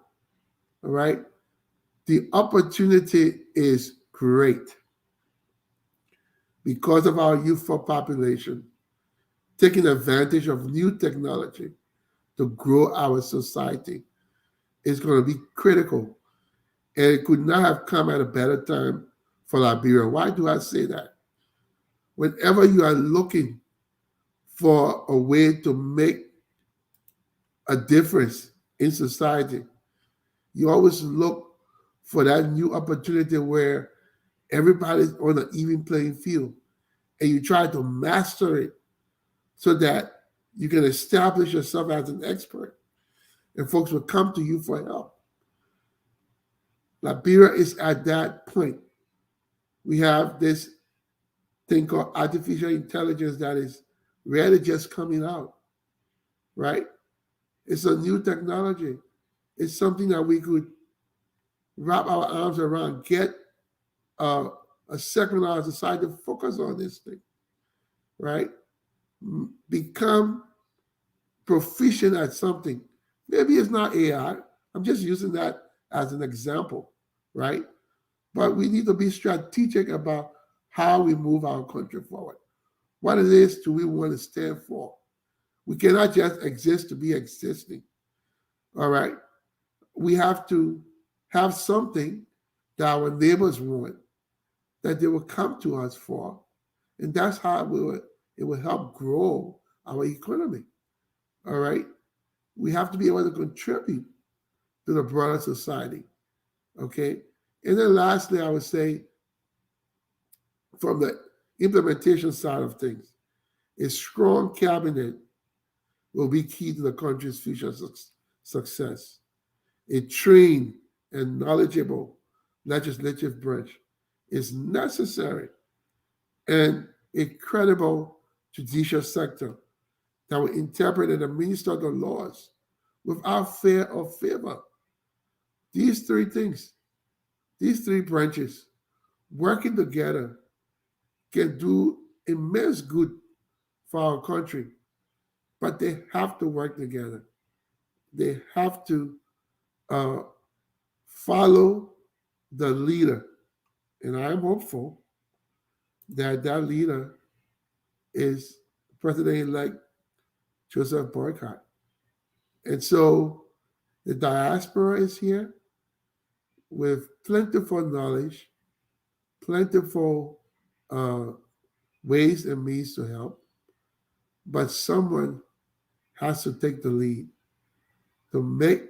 All right. The opportunity is great because of our youthful population, taking advantage of new technology to grow our society is going to be critical. And it could not have come at a better time for Liberia. Why do I say that? Whenever you are looking for a way to make a difference in society. You always look for that new opportunity where everybody's on an even playing field and you try to master it so that you can establish yourself as an expert and folks will come to you for help. Liberia is at that point. We have this thing called artificial intelligence that is really just coming out, right? It's a new technology. It's something that we could wrap our arms around, get uh, a second our society to focus on this thing, right? Become proficient at something. Maybe it's not AI. I'm just using that as an example, right? But we need to be strategic about how we move our country forward. What it is do we want to stand for? We cannot just exist to be existing. All right. We have to have something that our neighbors want that they will come to us for. And that's how it will help grow our economy. All right. We have to be able to contribute to the broader society. Okay. And then lastly, I would say from the implementation side of things, a strong cabinet will be key to the country's future success. A trained and knowledgeable legislative branch is necessary, and a credible judicial sector that will interpret and administer the laws without fear or favor. These three things, these three branches working together can do immense good for our country, but they have to work together. They have to uh, follow the leader. And I'm hopeful that that leader is President-elect Joseph Boycott. And so the diaspora is here with plentiful knowledge, plentiful uh, ways and means to help, but someone has to take the lead to make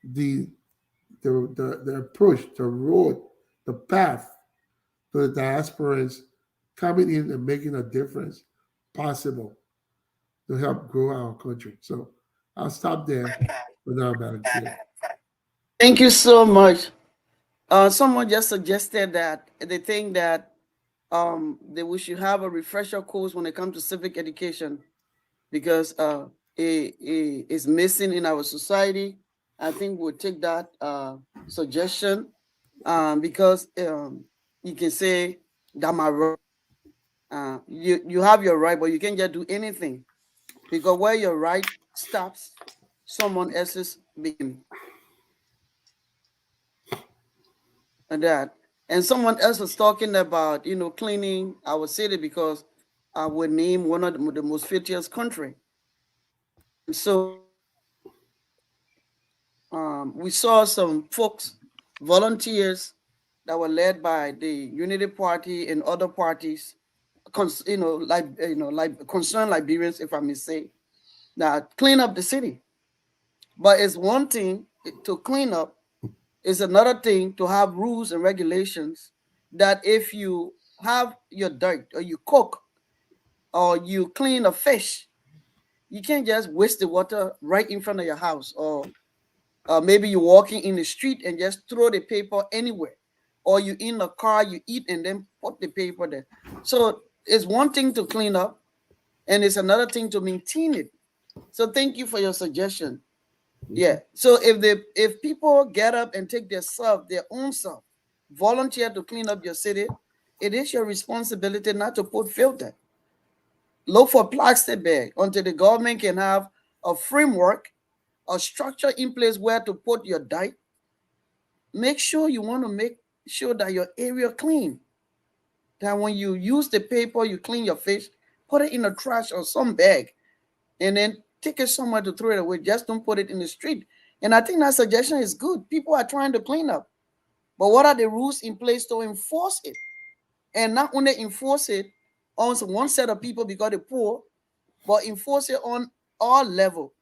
the the approach, the road, the path to the diasporans coming in and making a difference possible to help grow our country. So I'll stop there for now, Madam Chair. Thank you so much. Someone just suggested that they think that we should have a refresher course when it comes to civic education because it is missing in our society. I think we'll take that suggestion because you can say that my right. You have your right, but you can't just do anything because where your right stops, someone else's begin. And that. And someone else was talking about, cleaning our city because I would name one of the most filthiest country. And so we saw some folks, volunteers that were led by the Unity Party and other parties, like concerned Liberians, if I may say, that clean up the city. But it's one thing to clean up, it's another thing to have rules and regulations that if you have your dirt or you cook or you clean a fish, you can't just waste the water right in front of your house or maybe you're walking in the street and just throw the paper anywhere or you in the car, you eat and then put the paper there. So it's one thing to clean up and it's another thing to maintain it. So thank you for your suggestion. Yeah. So if people get up and take their own self, volunteer to clean up your city, it is your responsibility not to put filter. Look for plastic bag until the government can have a framework, a structure in place where to put your diet. Make sure you want to make sure that your area clean. That when you use the paper, you clean your fish, put it in a trash or some bag, and then take it somewhere to throw it away. Just don't put it in the street. And I think that suggestion is good. People are trying to clean up. But what are the rules in place to enforce it? And not only enforce it on one set of people because they're poor, but enforce it on all level,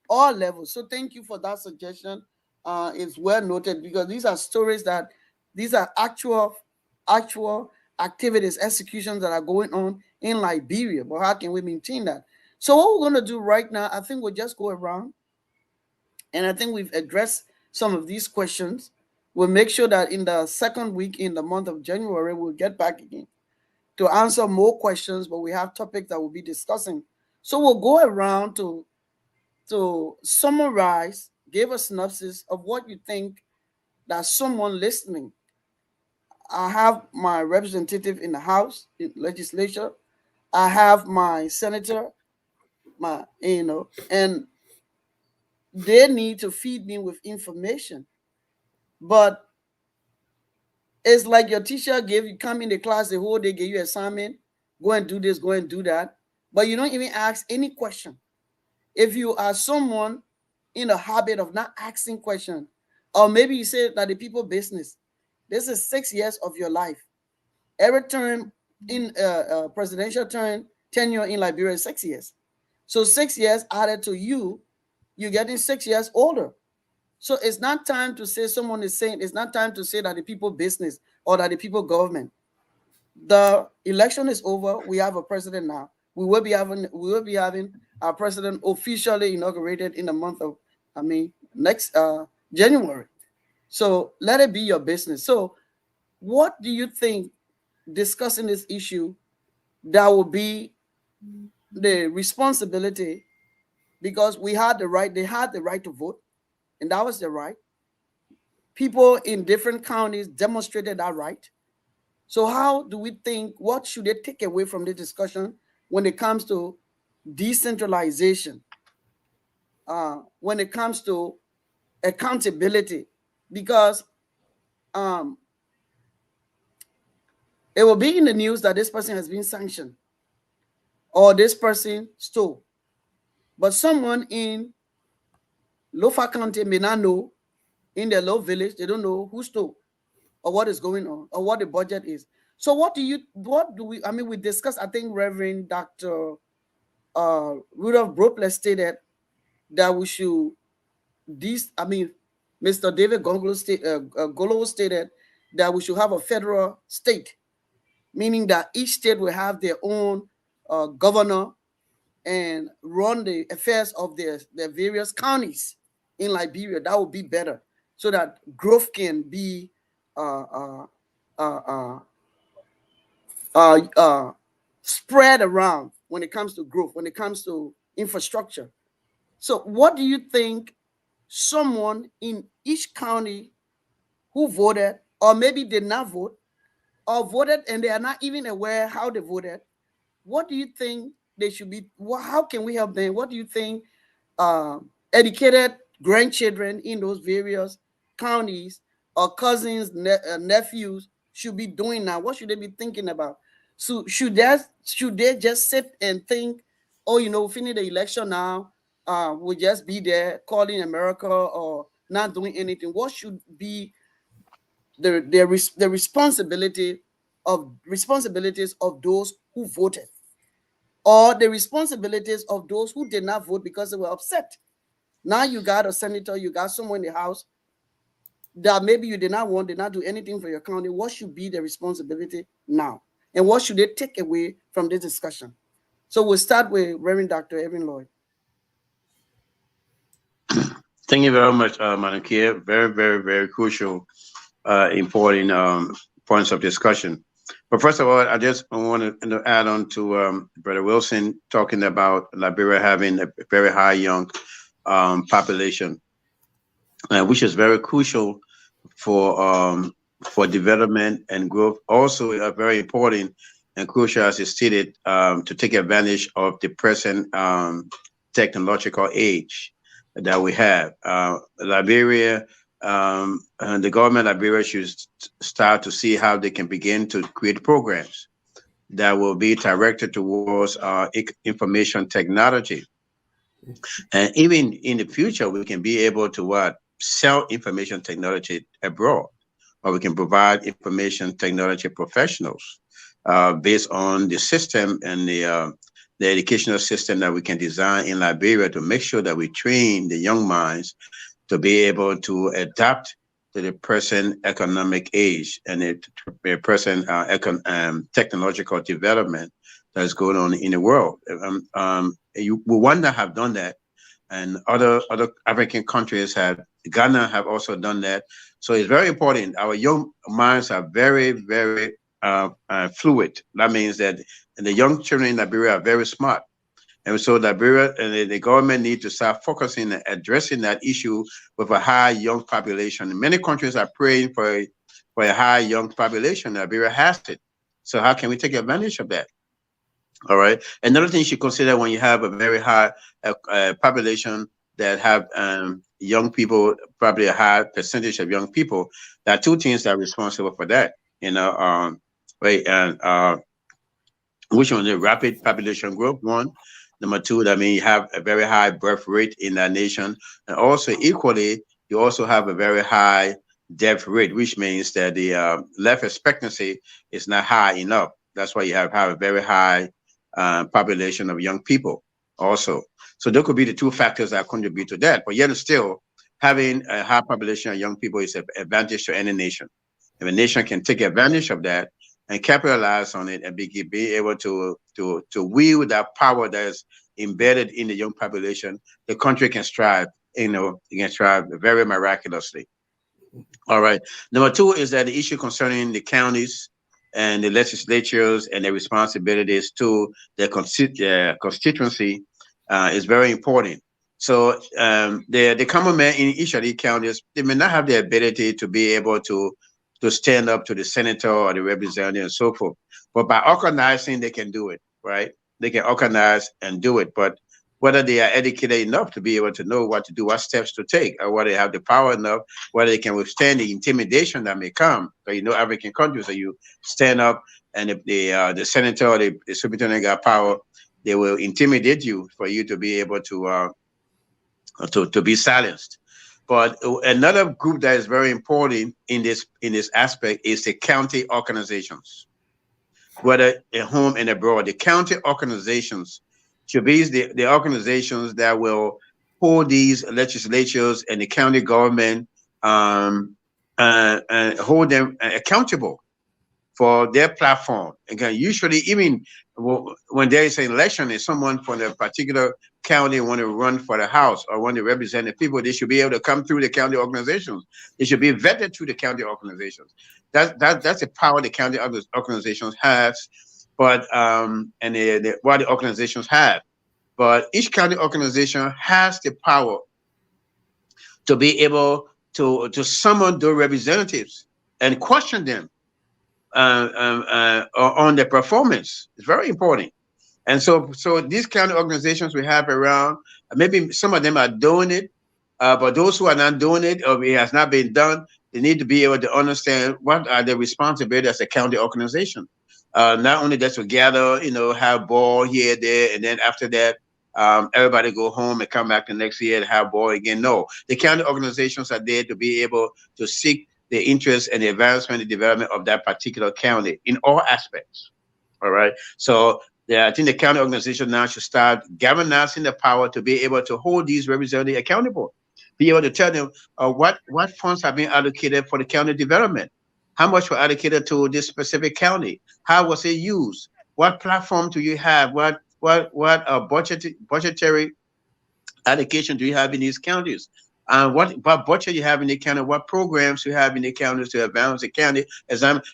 all levels. So thank you for that suggestion. It's well noted because these are stories that these are actual activities, executions that are going on in Liberia. But how can we maintain that? So what we're going to do right now, I think we'll just go around, and I think we've addressed some of these questions. We'll make sure that in the second week in the month of January, we'll get back again to answer more questions, but we have topics that we'll be discussing. So we'll go around to summarize, give a synopsis of what you think that someone listening. I have my representative in the House, in legislature. I have my senator, and they need to feed me with information. But it's like your teacher gave you come in the class the whole day, gave you assignment, go and do this, go and do that, but you don't even ask any question. If you are someone in the habit of not asking questions, or maybe you say that the people business, this is 6 years of your life. Every term in presidential term tenure in Liberia is 6 years. So 6 years added to you, you're getting 6 years older. So it's not time to say someone is saying it's not time to say that the people business or that the people government. The election is over. We have a president now. We will be having our president officially inaugurated in the month of next January. So let it be your business. So what do you think discussing this issue that will be the responsibility, because we had the right, they had the right to vote, and that was the right. People in different counties demonstrated that right. So how do we think, what should they take away from the discussion when it comes to decentralization, when it comes to accountability? Because um, it will be in the news that this person has been sanctioned or this person stole. But someone in Lofa County may not know, in their low village, they don't know who stole or what is going on or what the budget is. So what do we, we discussed, I think Reverend Dr. Rudolph Bropler stated that we should, Mr. David Golo stated that we should have a federal state, meaning that each state will have their own governor and run the affairs of their various counties in Liberia. That would be better so that growth can be uh, uh, uh, uh, spread around when it comes to growth, when it comes to infrastructure. So what do you think someone in each county who voted or maybe did not vote or voted and they are not even aware how they voted, what do you think they should be? How can we help them? What do you think educated grandchildren in those various counties or cousins, nephews should be doing now? What should they be thinking about? So should they just sit and think, oh, finish the election now, we'll just be there calling America or not doing anything? What should be the responsibilities of those who voted, or the responsibilities of those who did not vote because they were upset? Now you got a senator, you got someone in the House that maybe you did not do anything for your county. What should be the responsibility now? And what should they take away from this discussion? So we'll start with Reverend Dr. Evan Lloyd. Thank you very much, Madam Chair. Very, very, very crucial, important points of discussion. But first of all, I just want to add on to Brother Wilson talking about Liberia having a very high young population, which is very crucial for development and growth. Also, very important and crucial, as is stated, to take advantage of the present technological age that we have. Liberia, and the government of Liberia should start to see how they can begin to create programs that will be directed towards information technology. And even in the future, we can be able to sell information technology abroad, or we can provide information technology professionals based on the system and the educational system that we can design in Liberia to make sure that we train the young minds to be able to adapt to the present economic age and the present technological development that's going on in the world. Rwanda have done that, and other African countries have. Ghana have also done that. So it's very important. Our young minds are very, very fluid. That means that the young children in Liberia are very smart. And so Liberia and the government need to start focusing and addressing that issue with a high young population. Many countries are praying for a high young population. Liberia has it. So how can we take advantage of that? All right. Another thing you should consider when you have a very high population that have young people, probably a high percentage of young people, there are two things that are responsible for that. You know, right, and which one? The rapid population growth, one. Number two, that means you have a very high birth rate in that nation. And also equally, you also have a very high death rate, which means that the life expectancy is not high enough. That's why you have a very high population of young people also. So there could be the two factors that contribute to that. But yet still, having a high population of young people is an advantage to any nation. If a nation can take advantage of that and capitalize on it and be able to wield that power that is embedded in the young population, the country can strive. You know, it can strive very miraculously. All right. Number two is that the issue concerning the counties and the legislatures and their responsibilities to their constituency is very important. So the common man in each of these counties, they may not have the ability to be able to stand up to the senator or the representative and so forth. But by organizing, they can do it, right? They can organize and do it. But whether they are educated enough to be able to know what to do, what steps to take, or whether they have the power enough, whether they can withstand the intimidation that may come. So you know, African countries, so you stand up, and if the senator or the superintendent got power, they will intimidate you for you to be able to be silenced. But another group that is very important in this aspect is the county organizations, whether at home and abroad. The county organizations should be the organizations that will hold these legislatures and the county government and hold them accountable for their platform. Again, usually even when there is an election and someone from a particular county want to run for the House or want to represent the people, they should be able to come through the county organizations. They should be vetted through the county organizations. That's the power the county organizations has, but what the organizations have. But each county organization has the power to be able to summon the representatives and question them on their performance. It's very important. And so these kind of organizations we have around, maybe some of them are doing it, but those who are not doing it or it has not been done, they need to be able to understand what are their responsibilities as a county organization. Not only just to gather, have ball here, there, and then after that, everybody go home and come back the next year and have ball again. No, the county organizations are there to be able to seek the interest and the advancement and development of that particular county in all aspects. All right. So I think the county organization now should start galvanizing the power to be able to hold these representatives accountable, be able to tell them what funds have been allocated for the county development, how much were allocated to this specific county, how was it used, what platform do you have, what budgetary allocation do you have in these counties? What budget you have in the county? What programs you have in the counties to advance the county?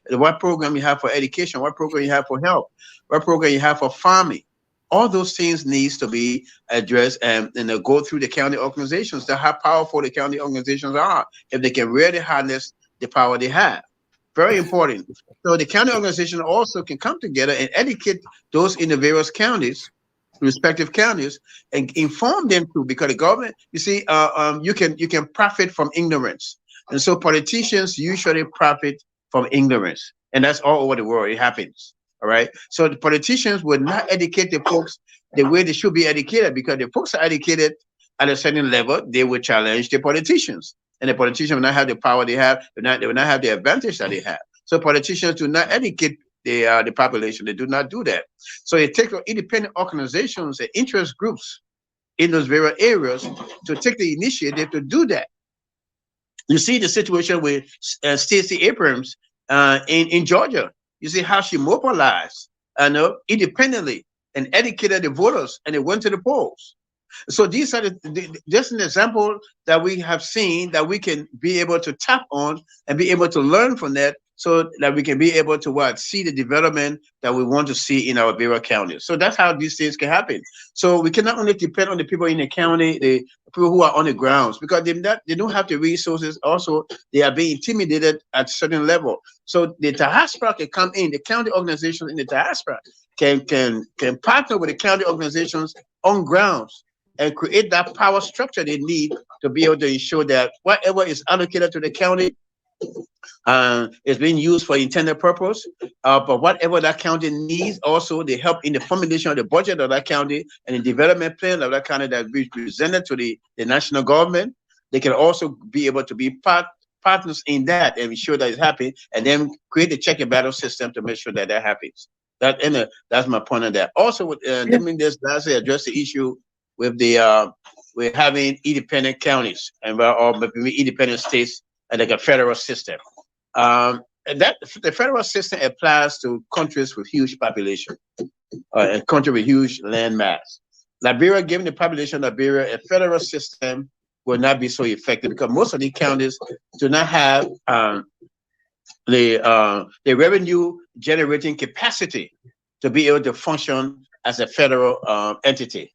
What program you have for education? What program you have for health? What program you have for farming? All those things needs to be addressed and go through the county organizations. To how powerful the county organizations are, if they can really harness the power they have. Very important. So the county organization also can come together and educate those in the various counties, respective counties, and inform them too, because the government, you see, you can profit from ignorance, and so politicians usually profit from ignorance, and that's all over the world. It happens. All right. So the politicians will not educate the folks the way they should be educated, because the folks are educated at a certain level, they will challenge the politicians, and the politicians will not have the power they have. They will not have the advantage that they have. So politicians do not educate the population. They do not do that. So it takes independent organizations and interest groups in those various areas to take the initiative to do that. You see the situation with Stacey Abrams in Georgia. You see how she mobilized, independently and educated the voters, and they went to the polls. So these are just an example that we have seen that we can be able to tap on and be able to learn from that, so that we can be able to see the development that we want to see in our various counties. So that's how these things can happen. So we cannot only depend on the people in the county, the people who are on the grounds, because they don't have the resources. Also, they are being intimidated at certain level. So the diaspora can come in, the county organizations in the diaspora can partner with the county organizations on grounds and create that power structure they need to be able to ensure that whatever is allocated to the county is being used for intended purpose. But whatever that county needs, also they help in the formulation of the budget of that county and the development plan of that county that be presented to the national government. They can also be able to be partners in that and ensure that it's happy, and then create a check and balance system to make sure that that happens. That's my point on that. Also, let me just lastly address the issue with with having independent counties or maybe independent states and like a federal system. And that the federal system applies to countries with huge population and country with huge land mass. Liberia, given the population of Liberia, a federal system will not be so effective because most of the counties do not have the revenue generating capacity to be able to function as a federal entity.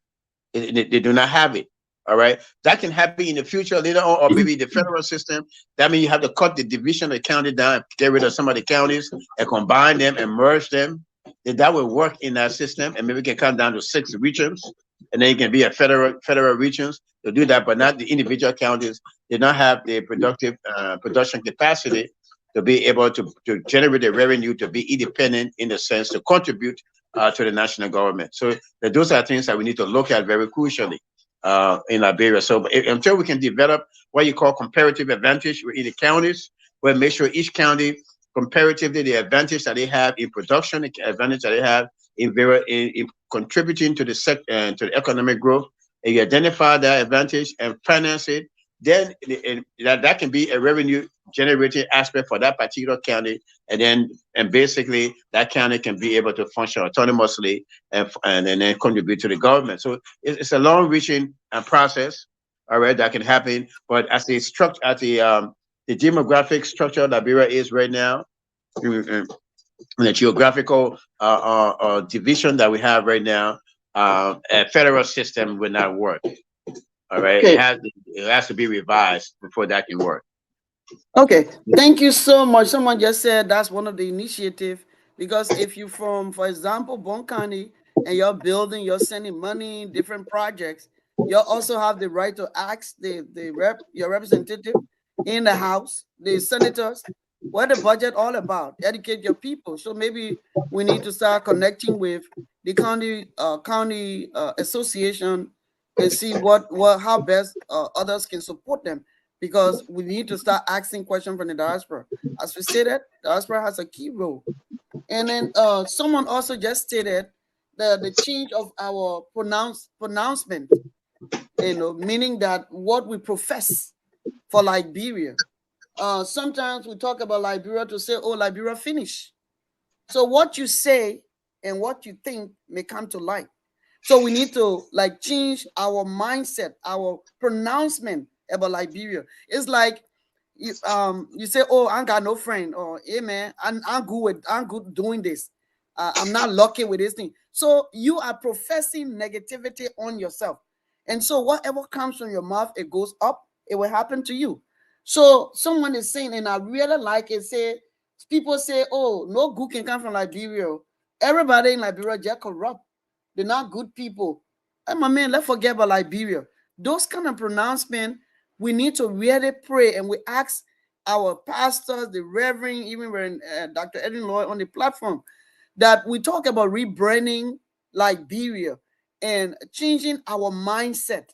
They do not have it. All right. That can happen in the future later on, or maybe the federal system. That means you have to cut the division of the county down, get rid of some of the counties and combine them and merge them. Then that will work in that system. And maybe we can come down to 6 regions. And then you can be a federal regions to do that, but not the individual counties. They don't have the productive production capacity to be able to generate the revenue to be independent in the sense to contribute to the national government. So those are things that we need to look at very crucially in Liberia. So until we can develop what you call comparative advantage in the counties, we'll make sure each county comparatively the advantage that they have in production, the advantage that they have in contributing to the economic growth, and you identify that advantage and finance it, then that can be a revenue generating aspect for that particular county, and basically that county can be able to function autonomously and then contribute to the government. So it's a long-reaching process, all right, that can happen. But as the structure, the demographic structure of Liberia is right now, the geographical division that we have right now, a federal system will not work. All right, Okay. it has to be revised before that can work. Okay, thank you so much. Someone just said that's one of the initiative, because if you from, for example, Bon County, and you're building, you're sending money, different projects, you also have the right to ask your representative in the House, the senators, what the budget all about. Educate your people. So maybe we need to start connecting with the county association and see what how best others can support them, because we need to start asking questions from the diaspora. As we stated, diaspora has a key role. And then someone also just stated the change of our pronouncement, meaning that what we profess for Liberia. Sometimes we talk about Liberia to say, oh, Liberia finish. So what you say and what you think may come to light. So we need to change our mindset, our pronouncement about Liberia. It's like you say, oh, I ain't got no friend, or hey man, I'm good doing this. I'm not lucky with this thing. So you are professing negativity on yourself. And so whatever comes from your mouth, it goes up, it will happen to you. So someone is saying, and I really like it, say people say, oh, no good can come from Liberia. Everybody in Liberia just corrupt. They're not good people. Hey, my man, let's forget about Liberia. Those kind of pronouncement, we need to really pray, and we ask our pastors, the reverend, even when Dr. Edwin Lloyd on the platform, that we talk about rebranding Liberia and changing our mindset.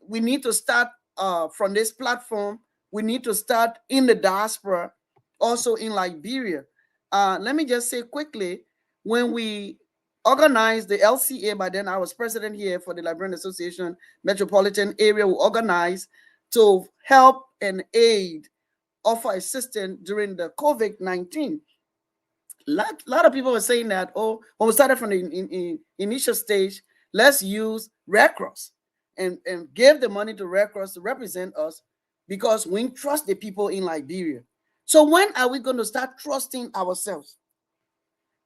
We need to start from this platform. We need to start in the diaspora, also in Liberia. Let me just say quickly, when we organized the LCA, by then I was president here for the Liberian Association Metropolitan Area, we organized to help and aid, offer assistance during the COVID-19. Lot of people were saying that, oh, when we started from the initial stage, let's use Red Cross and give the money to Red Cross to represent us because we trust the people in Liberia. So when are we going to start trusting ourselves?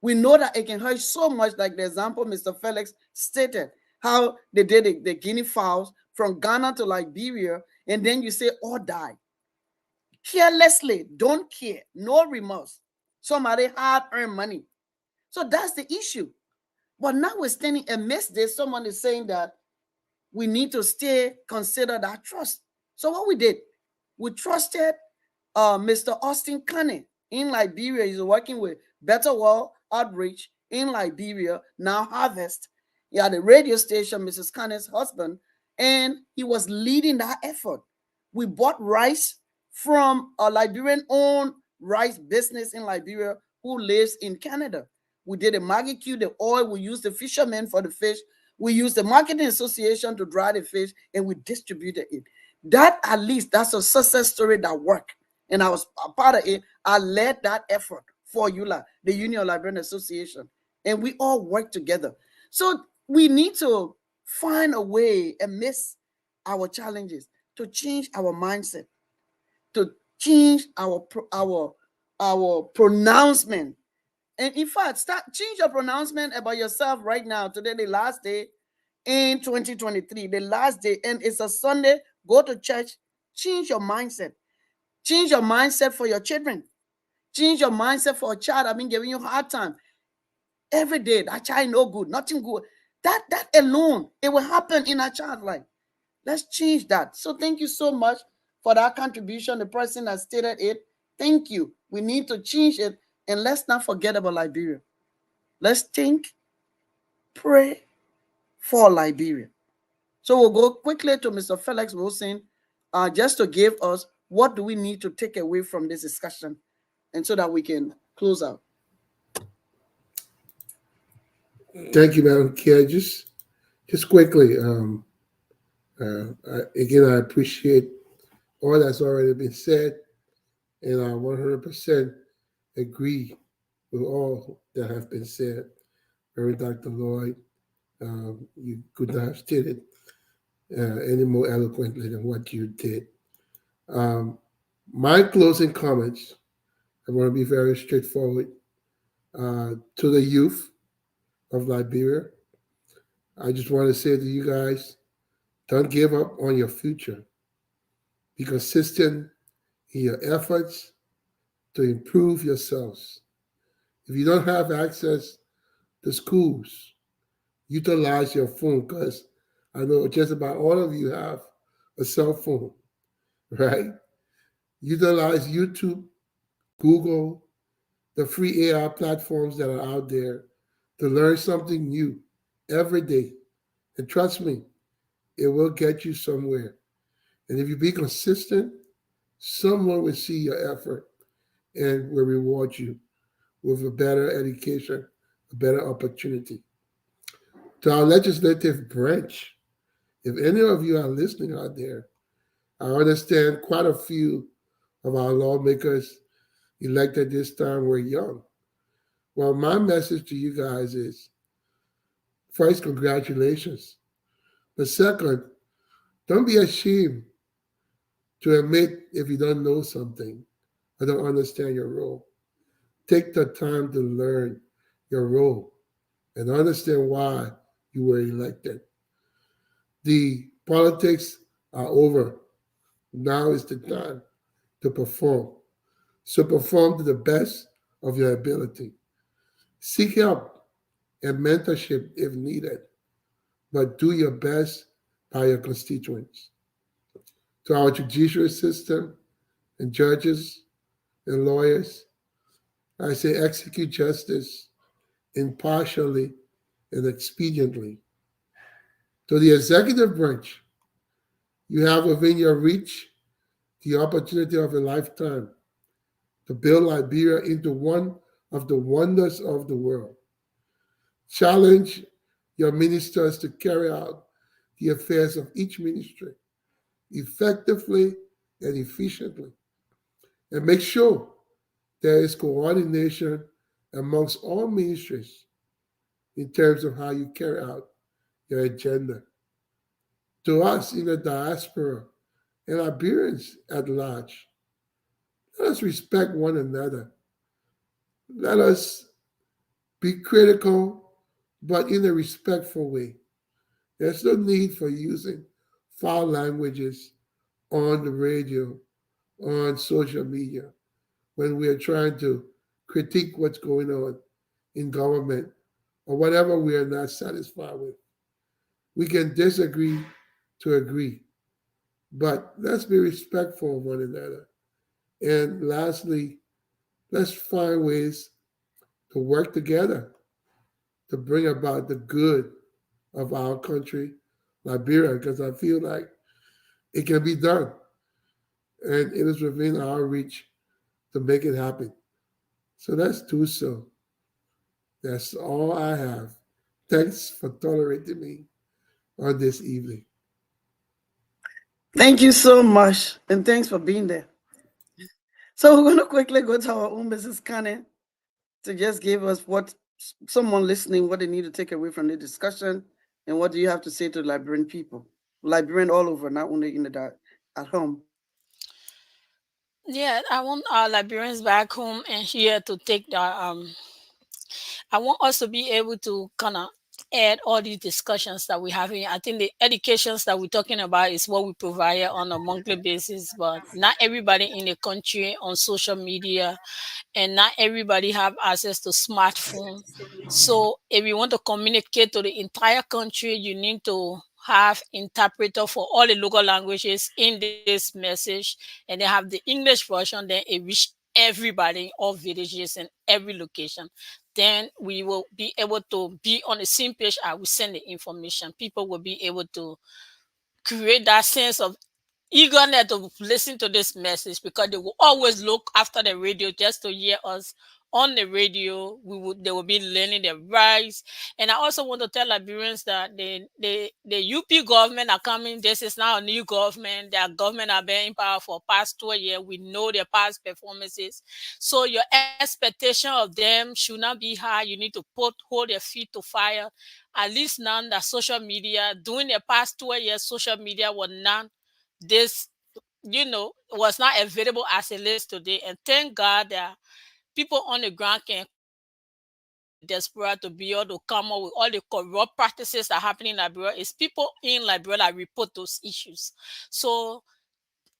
We know that it can hurt so much, like the example Mr. Felix stated, how they did the guinea fowls from Ghana to Liberia, and then you say all die. Carelessly, don't care, no remorse. Somebody hard earned money. So that's the issue. But notwithstanding, amidst this, someone is saying that we need to stay, consider that trust. So what we did, we trusted Mr. Austin Kane in Liberia. He's working with Better World Outreach in Liberia, now Harvest. He had a radio station, Mrs. Kane's husband, and he was leading that effort. We bought rice from a Liberian-owned rice business in Liberia who lives in Canada. We did a barbecue, the oil, we used the fishermen for the fish, we used the marketing association to dry the fish, and we distributed it. That, at least, that's a success story that worked. And I was a part of it. I led that effort for ULA, the Union of Liberian Association. And we all work together. So we need to find a way amidst our challenges to change our mindset, to change our pronouncement. And in fact, change your pronouncement about yourself right now. Today, the last day in 2023, the last day, and it's a Sunday. Go to church. Change your mindset. Change your mindset for your children. Change your mindset for a child I've been giving you a hard time. Every day, that child no good, nothing good. That alone, it will happen in our child life. Let's change that. So thank you so much for that contribution. The person that stated it, thank you. We need to change it, and let's not forget about Liberia. Let's think, pray for Liberia. So we'll go quickly to Mr. Felix Wilson, just to give us what do we need to take away from this discussion, and so that we can close out. Thank you, Madam Chair. Just quickly, again, I appreciate all that's already been said, and I 100% agree with all that have been said. Reverend Dr. Lloyd, you could not have stated any more eloquently than what you did. My closing comments, I want to be very straightforward. To the youth of Liberia, I just want to say to you guys, don't give up on your future. Be consistent in your efforts to improve yourselves. If you don't have access to schools, utilize your phone, because I know just about all of you have a cell phone, right? Utilize YouTube, Google, the free AI platforms that are out there to learn something new every day. And trust me, it will get you somewhere. And if you be consistent, someone will see your effort and will reward you with a better education, a better opportunity. To our legislative branch, if any of you are listening out there, I understand quite a few of our lawmakers elected this time were young. Well, my message to you guys is, first, congratulations. But second, don't be ashamed to admit if you don't know something or don't understand your role. Take the time to learn your role and understand why you were elected. The politics are over. Now is the time to perform. So perform to the best of your ability. Seek help and mentorship if needed, but do your best by your constituents. To our judicial system and judges and lawyers, I say execute justice impartially and expediently. To the executive branch, you have within your reach the opportunity of a lifetime to build Liberia into one of the wonders of the world. Challenge your ministers to carry out the affairs of each ministry effectively and efficiently. And make sure there is coordination amongst all ministries in terms of how you carry out your agenda. To us in the diaspora and Liberians at large, let us respect one another. Let us be critical, but in a respectful way. There's no need for using foul languages on the radio, on social media, when we are trying to critique what's going on in government or whatever we are not satisfied with. We can disagree to agree, but let's be respectful of one another. And lastly, let's find ways to work together to bring about the good of our country, Liberia, because I feel like it can be done. And it is within our reach to make it happen. So let's do so. That's all I have. Thanks for tolerating me on this evening. Thank you so much, and thanks for being there. So we're going to quickly go to our own Mrs. Cannon to just give us what someone listening, what they need to take away from the discussion, and what do you have to say to Liberian people, Liberian all over, not only in the at home. Yeah, I want our Liberians back home and here to take the I want us to be able to kind of add all these discussions that we're having. I think the educations that we're talking about is what we provide on a monthly basis, but not everybody in the country on social media, and not everybody have access to smartphone. So if you want to communicate to the entire country, you need to have interpreter for all the local languages in this message, and they have the English version, then it reach everybody in all villages and every location. Then we will be able to be on the same page. I will send the information. People will be able to create that sense of eagerness to listen to this message, because they will always look after the radio just to hear us on the radio. They will be learning the rights. And I also want to tell Liberians that the UP government are coming. This is now a new government. Their government have been in power for past 2 years. We know their past performances. So your expectation of them should not be high. You need to hold their feet to fire. At least now that social media, during the past 2 years, social media was not this, was not available as it is today. And thank God that people on the ground can call the diaspora to be able to come up with all the corrupt practices that happen in Liberia. It's people in Liberia that report those issues. So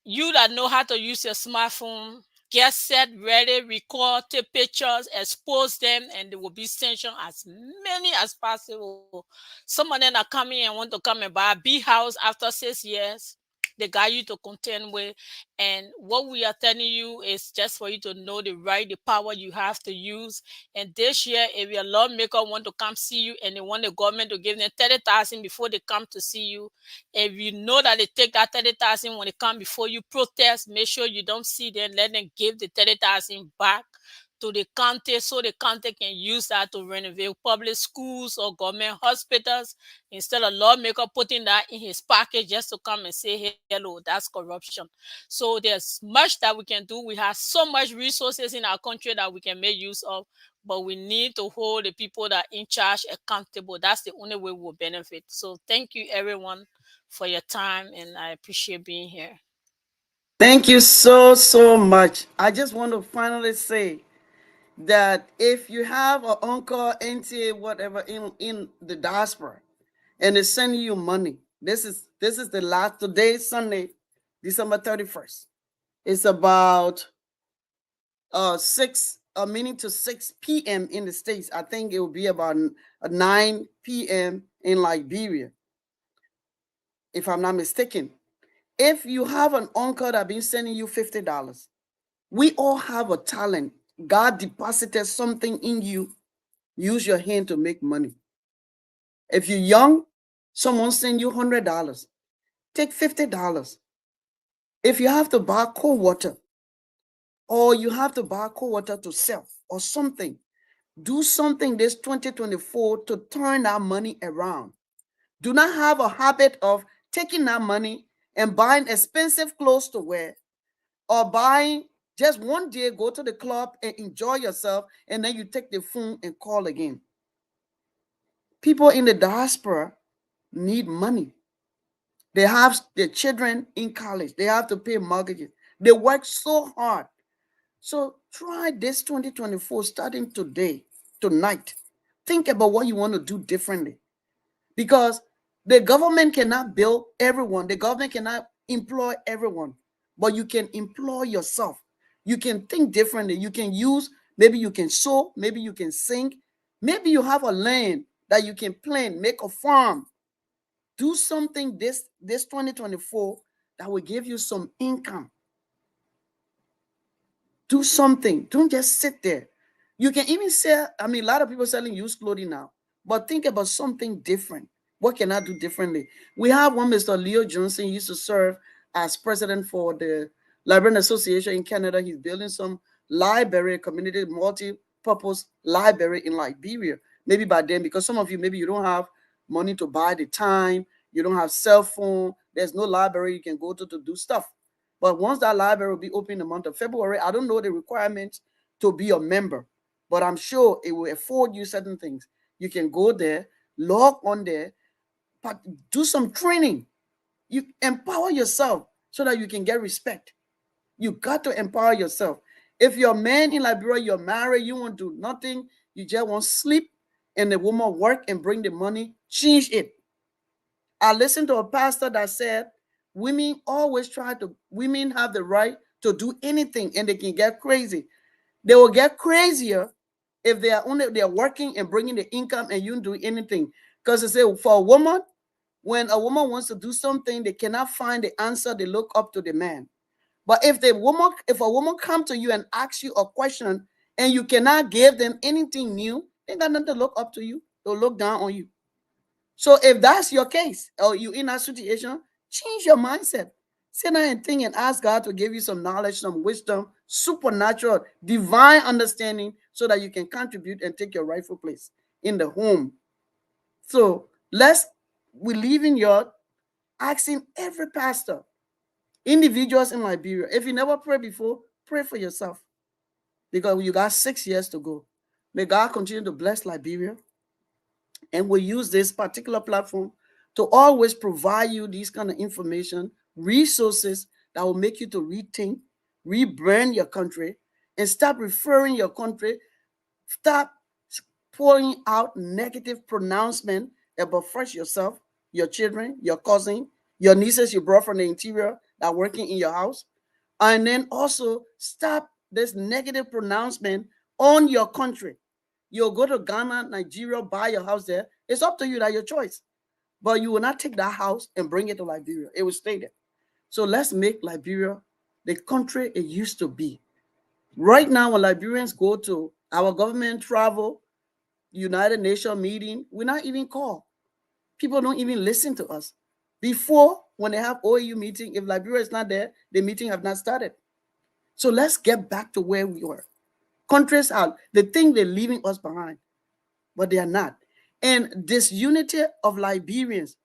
you that know how to use your smartphone, get set, ready, record, take pictures, expose them, and they will be sanctioned as many as possible. Some of them are coming and want to come and buy a big house after 6 years. They got you to contend with. And what we are telling you is just for you to know the right, the power you have to use. And this year, if your lawmaker want to come see you and they want the government to give them 30,000 before they come to see you, if you know that they take that 30,000 when they come before you protest, make sure you don't see them. Let them give the 30,000 back to the county so the county can use that to renovate public schools or government hospitals, instead of lawmaker putting that in his pocket just to come and say hello. That's corruption. So there's much that we can do. We have so much resources in our country that we can make use of, but we need to hold the people that are in charge accountable. That's the only way we'll benefit. So thank you everyone for your time, and I appreciate being here. Thank you so, so much. I just want to finally say that if you have an uncle, auntie, whatever in the diaspora, and they're sending you money, this is the last today, Sunday, December 31st. It's about 6 meaning to 6 p.m. in the States. I think it will be about 9 p.m. in Liberia, if I'm not mistaken. If you have an uncle that been sending you $50, we all have a talent. God deposited something in you. Use your hand to make money. If you're young, someone send you $100. Take $50. If you have to buy cold water or you have to buy cold water to sell or something. Do something this 2024 to turn that money around. Do not have a habit of taking that money and buying expensive clothes to wear, or buying just one day, go to the club and enjoy yourself, and then you take the phone and call again. People in the diaspora need money. They have their children in college. They have to pay mortgages. They work so hard. So try this 2024 starting today, tonight. Think about what you want to do differently, because the government cannot build everyone. The government cannot employ everyone, but you can employ yourself. You can think differently. You can use, maybe you can sew, maybe you can sing, maybe you have a land that you can plant, make a farm. Do something this 2024 that will give you some income. Do something. Don't just sit there. You can even sell, I mean, a lot of people selling used clothing now, but think about something different. What can I do differently? We have one Mr. Leo Johnson. He used to serve as president for the Liberian Association in Canada. He's building some library, community multi-purpose library in Liberia. Maybe by then, because some of you, maybe you don't have money to buy the time, you don't have cell phone, there's no library you can go to do stuff. But once that library will be open in the month of February, I don't know the requirements to be a member, but I'm sure it will afford you certain things. You can go there, log on there, but do some training. You empower yourself so that you can get respect. You got to empower yourself. If you're a man in Liberia, you're married, you won't do nothing, you just want sleep, and the woman work and bring the money, change it. I listened to a pastor that said women have the right to do anything and they can get crazy. They will get crazier if they're working and bringing the income and you don't do anything. Because they say for a woman, when a woman wants to do something, they cannot find the answer, they look up to the man. But if a woman come to you and asks you a question and you cannot give them anything new, they got nothing to look up to you. They'll look down on you. So if that's your case, or you in that situation, change your mindset. Sit down and think and ask God to give you some knowledge, some wisdom, supernatural, divine understanding, so that you can contribute and take your rightful place in the home. So we live in your asking every pastor, individuals in Liberia. If you never prayed before, pray for yourself, because you got 6 years to go. May God continue to bless Liberia, and we'll use this particular platform to always provide you these kind of information, resources that will make you to rethink, rebrand your country, and stop referring your country, stop pouring out negative pronouncement about first yourself, your children, your cousin, your nieces you brought from the interior that are working in your house. And then also stop this negative pronouncement on your country. You'll go to Ghana, Nigeria, buy your house there. It's up to you, that's your choice. But you will not take that house and bring it to Liberia. It will stay there. So let's make Liberia the country it used to be. Right now, when Liberians go to our government travel, United Nations meeting, we're not even called. People don't even listen to us. Before, when they have OAU meeting, if Liberia is not there, the meeting have not started. So let's get back to where we were. Countries are, they think they're leaving us behind, but they are not. And this unity of Liberians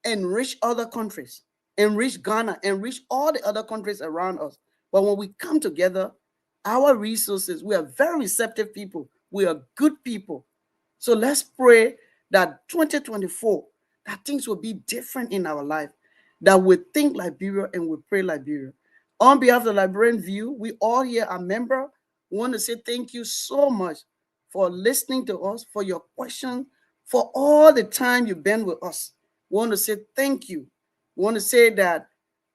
enrich other countries, enrich Ghana, enrich all the other countries around us. But when we come together, our resources, we are very receptive people. We are good people. So let's pray that 2024, that things will be different in our life, that we think Liberia and we pray Liberia. On behalf of the Liberian View, we all here are member. We want to say thank you so much for listening to us, for your questions, for all the time you've been with us. We want to say thank you. We want to say that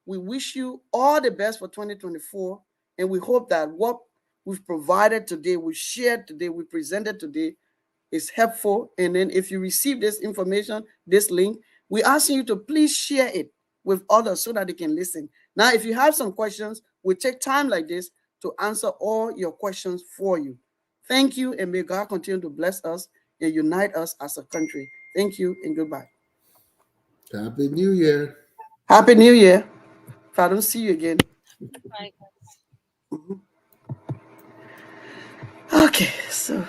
we wish you all the best for 2024, and we hope that what we've provided today, we shared today, we presented today is helpful. And then if you receive this information, this link, we ask you to please share it with others so that they can listen. Now, if you have some questions, we take time like this to answer all your questions for you. Thank you, and may God continue to bless us and unite us as a country. Thank you and goodbye. Happy New Year. Happy New Year. If I don't see you again. Bye. Mhm. Okay, so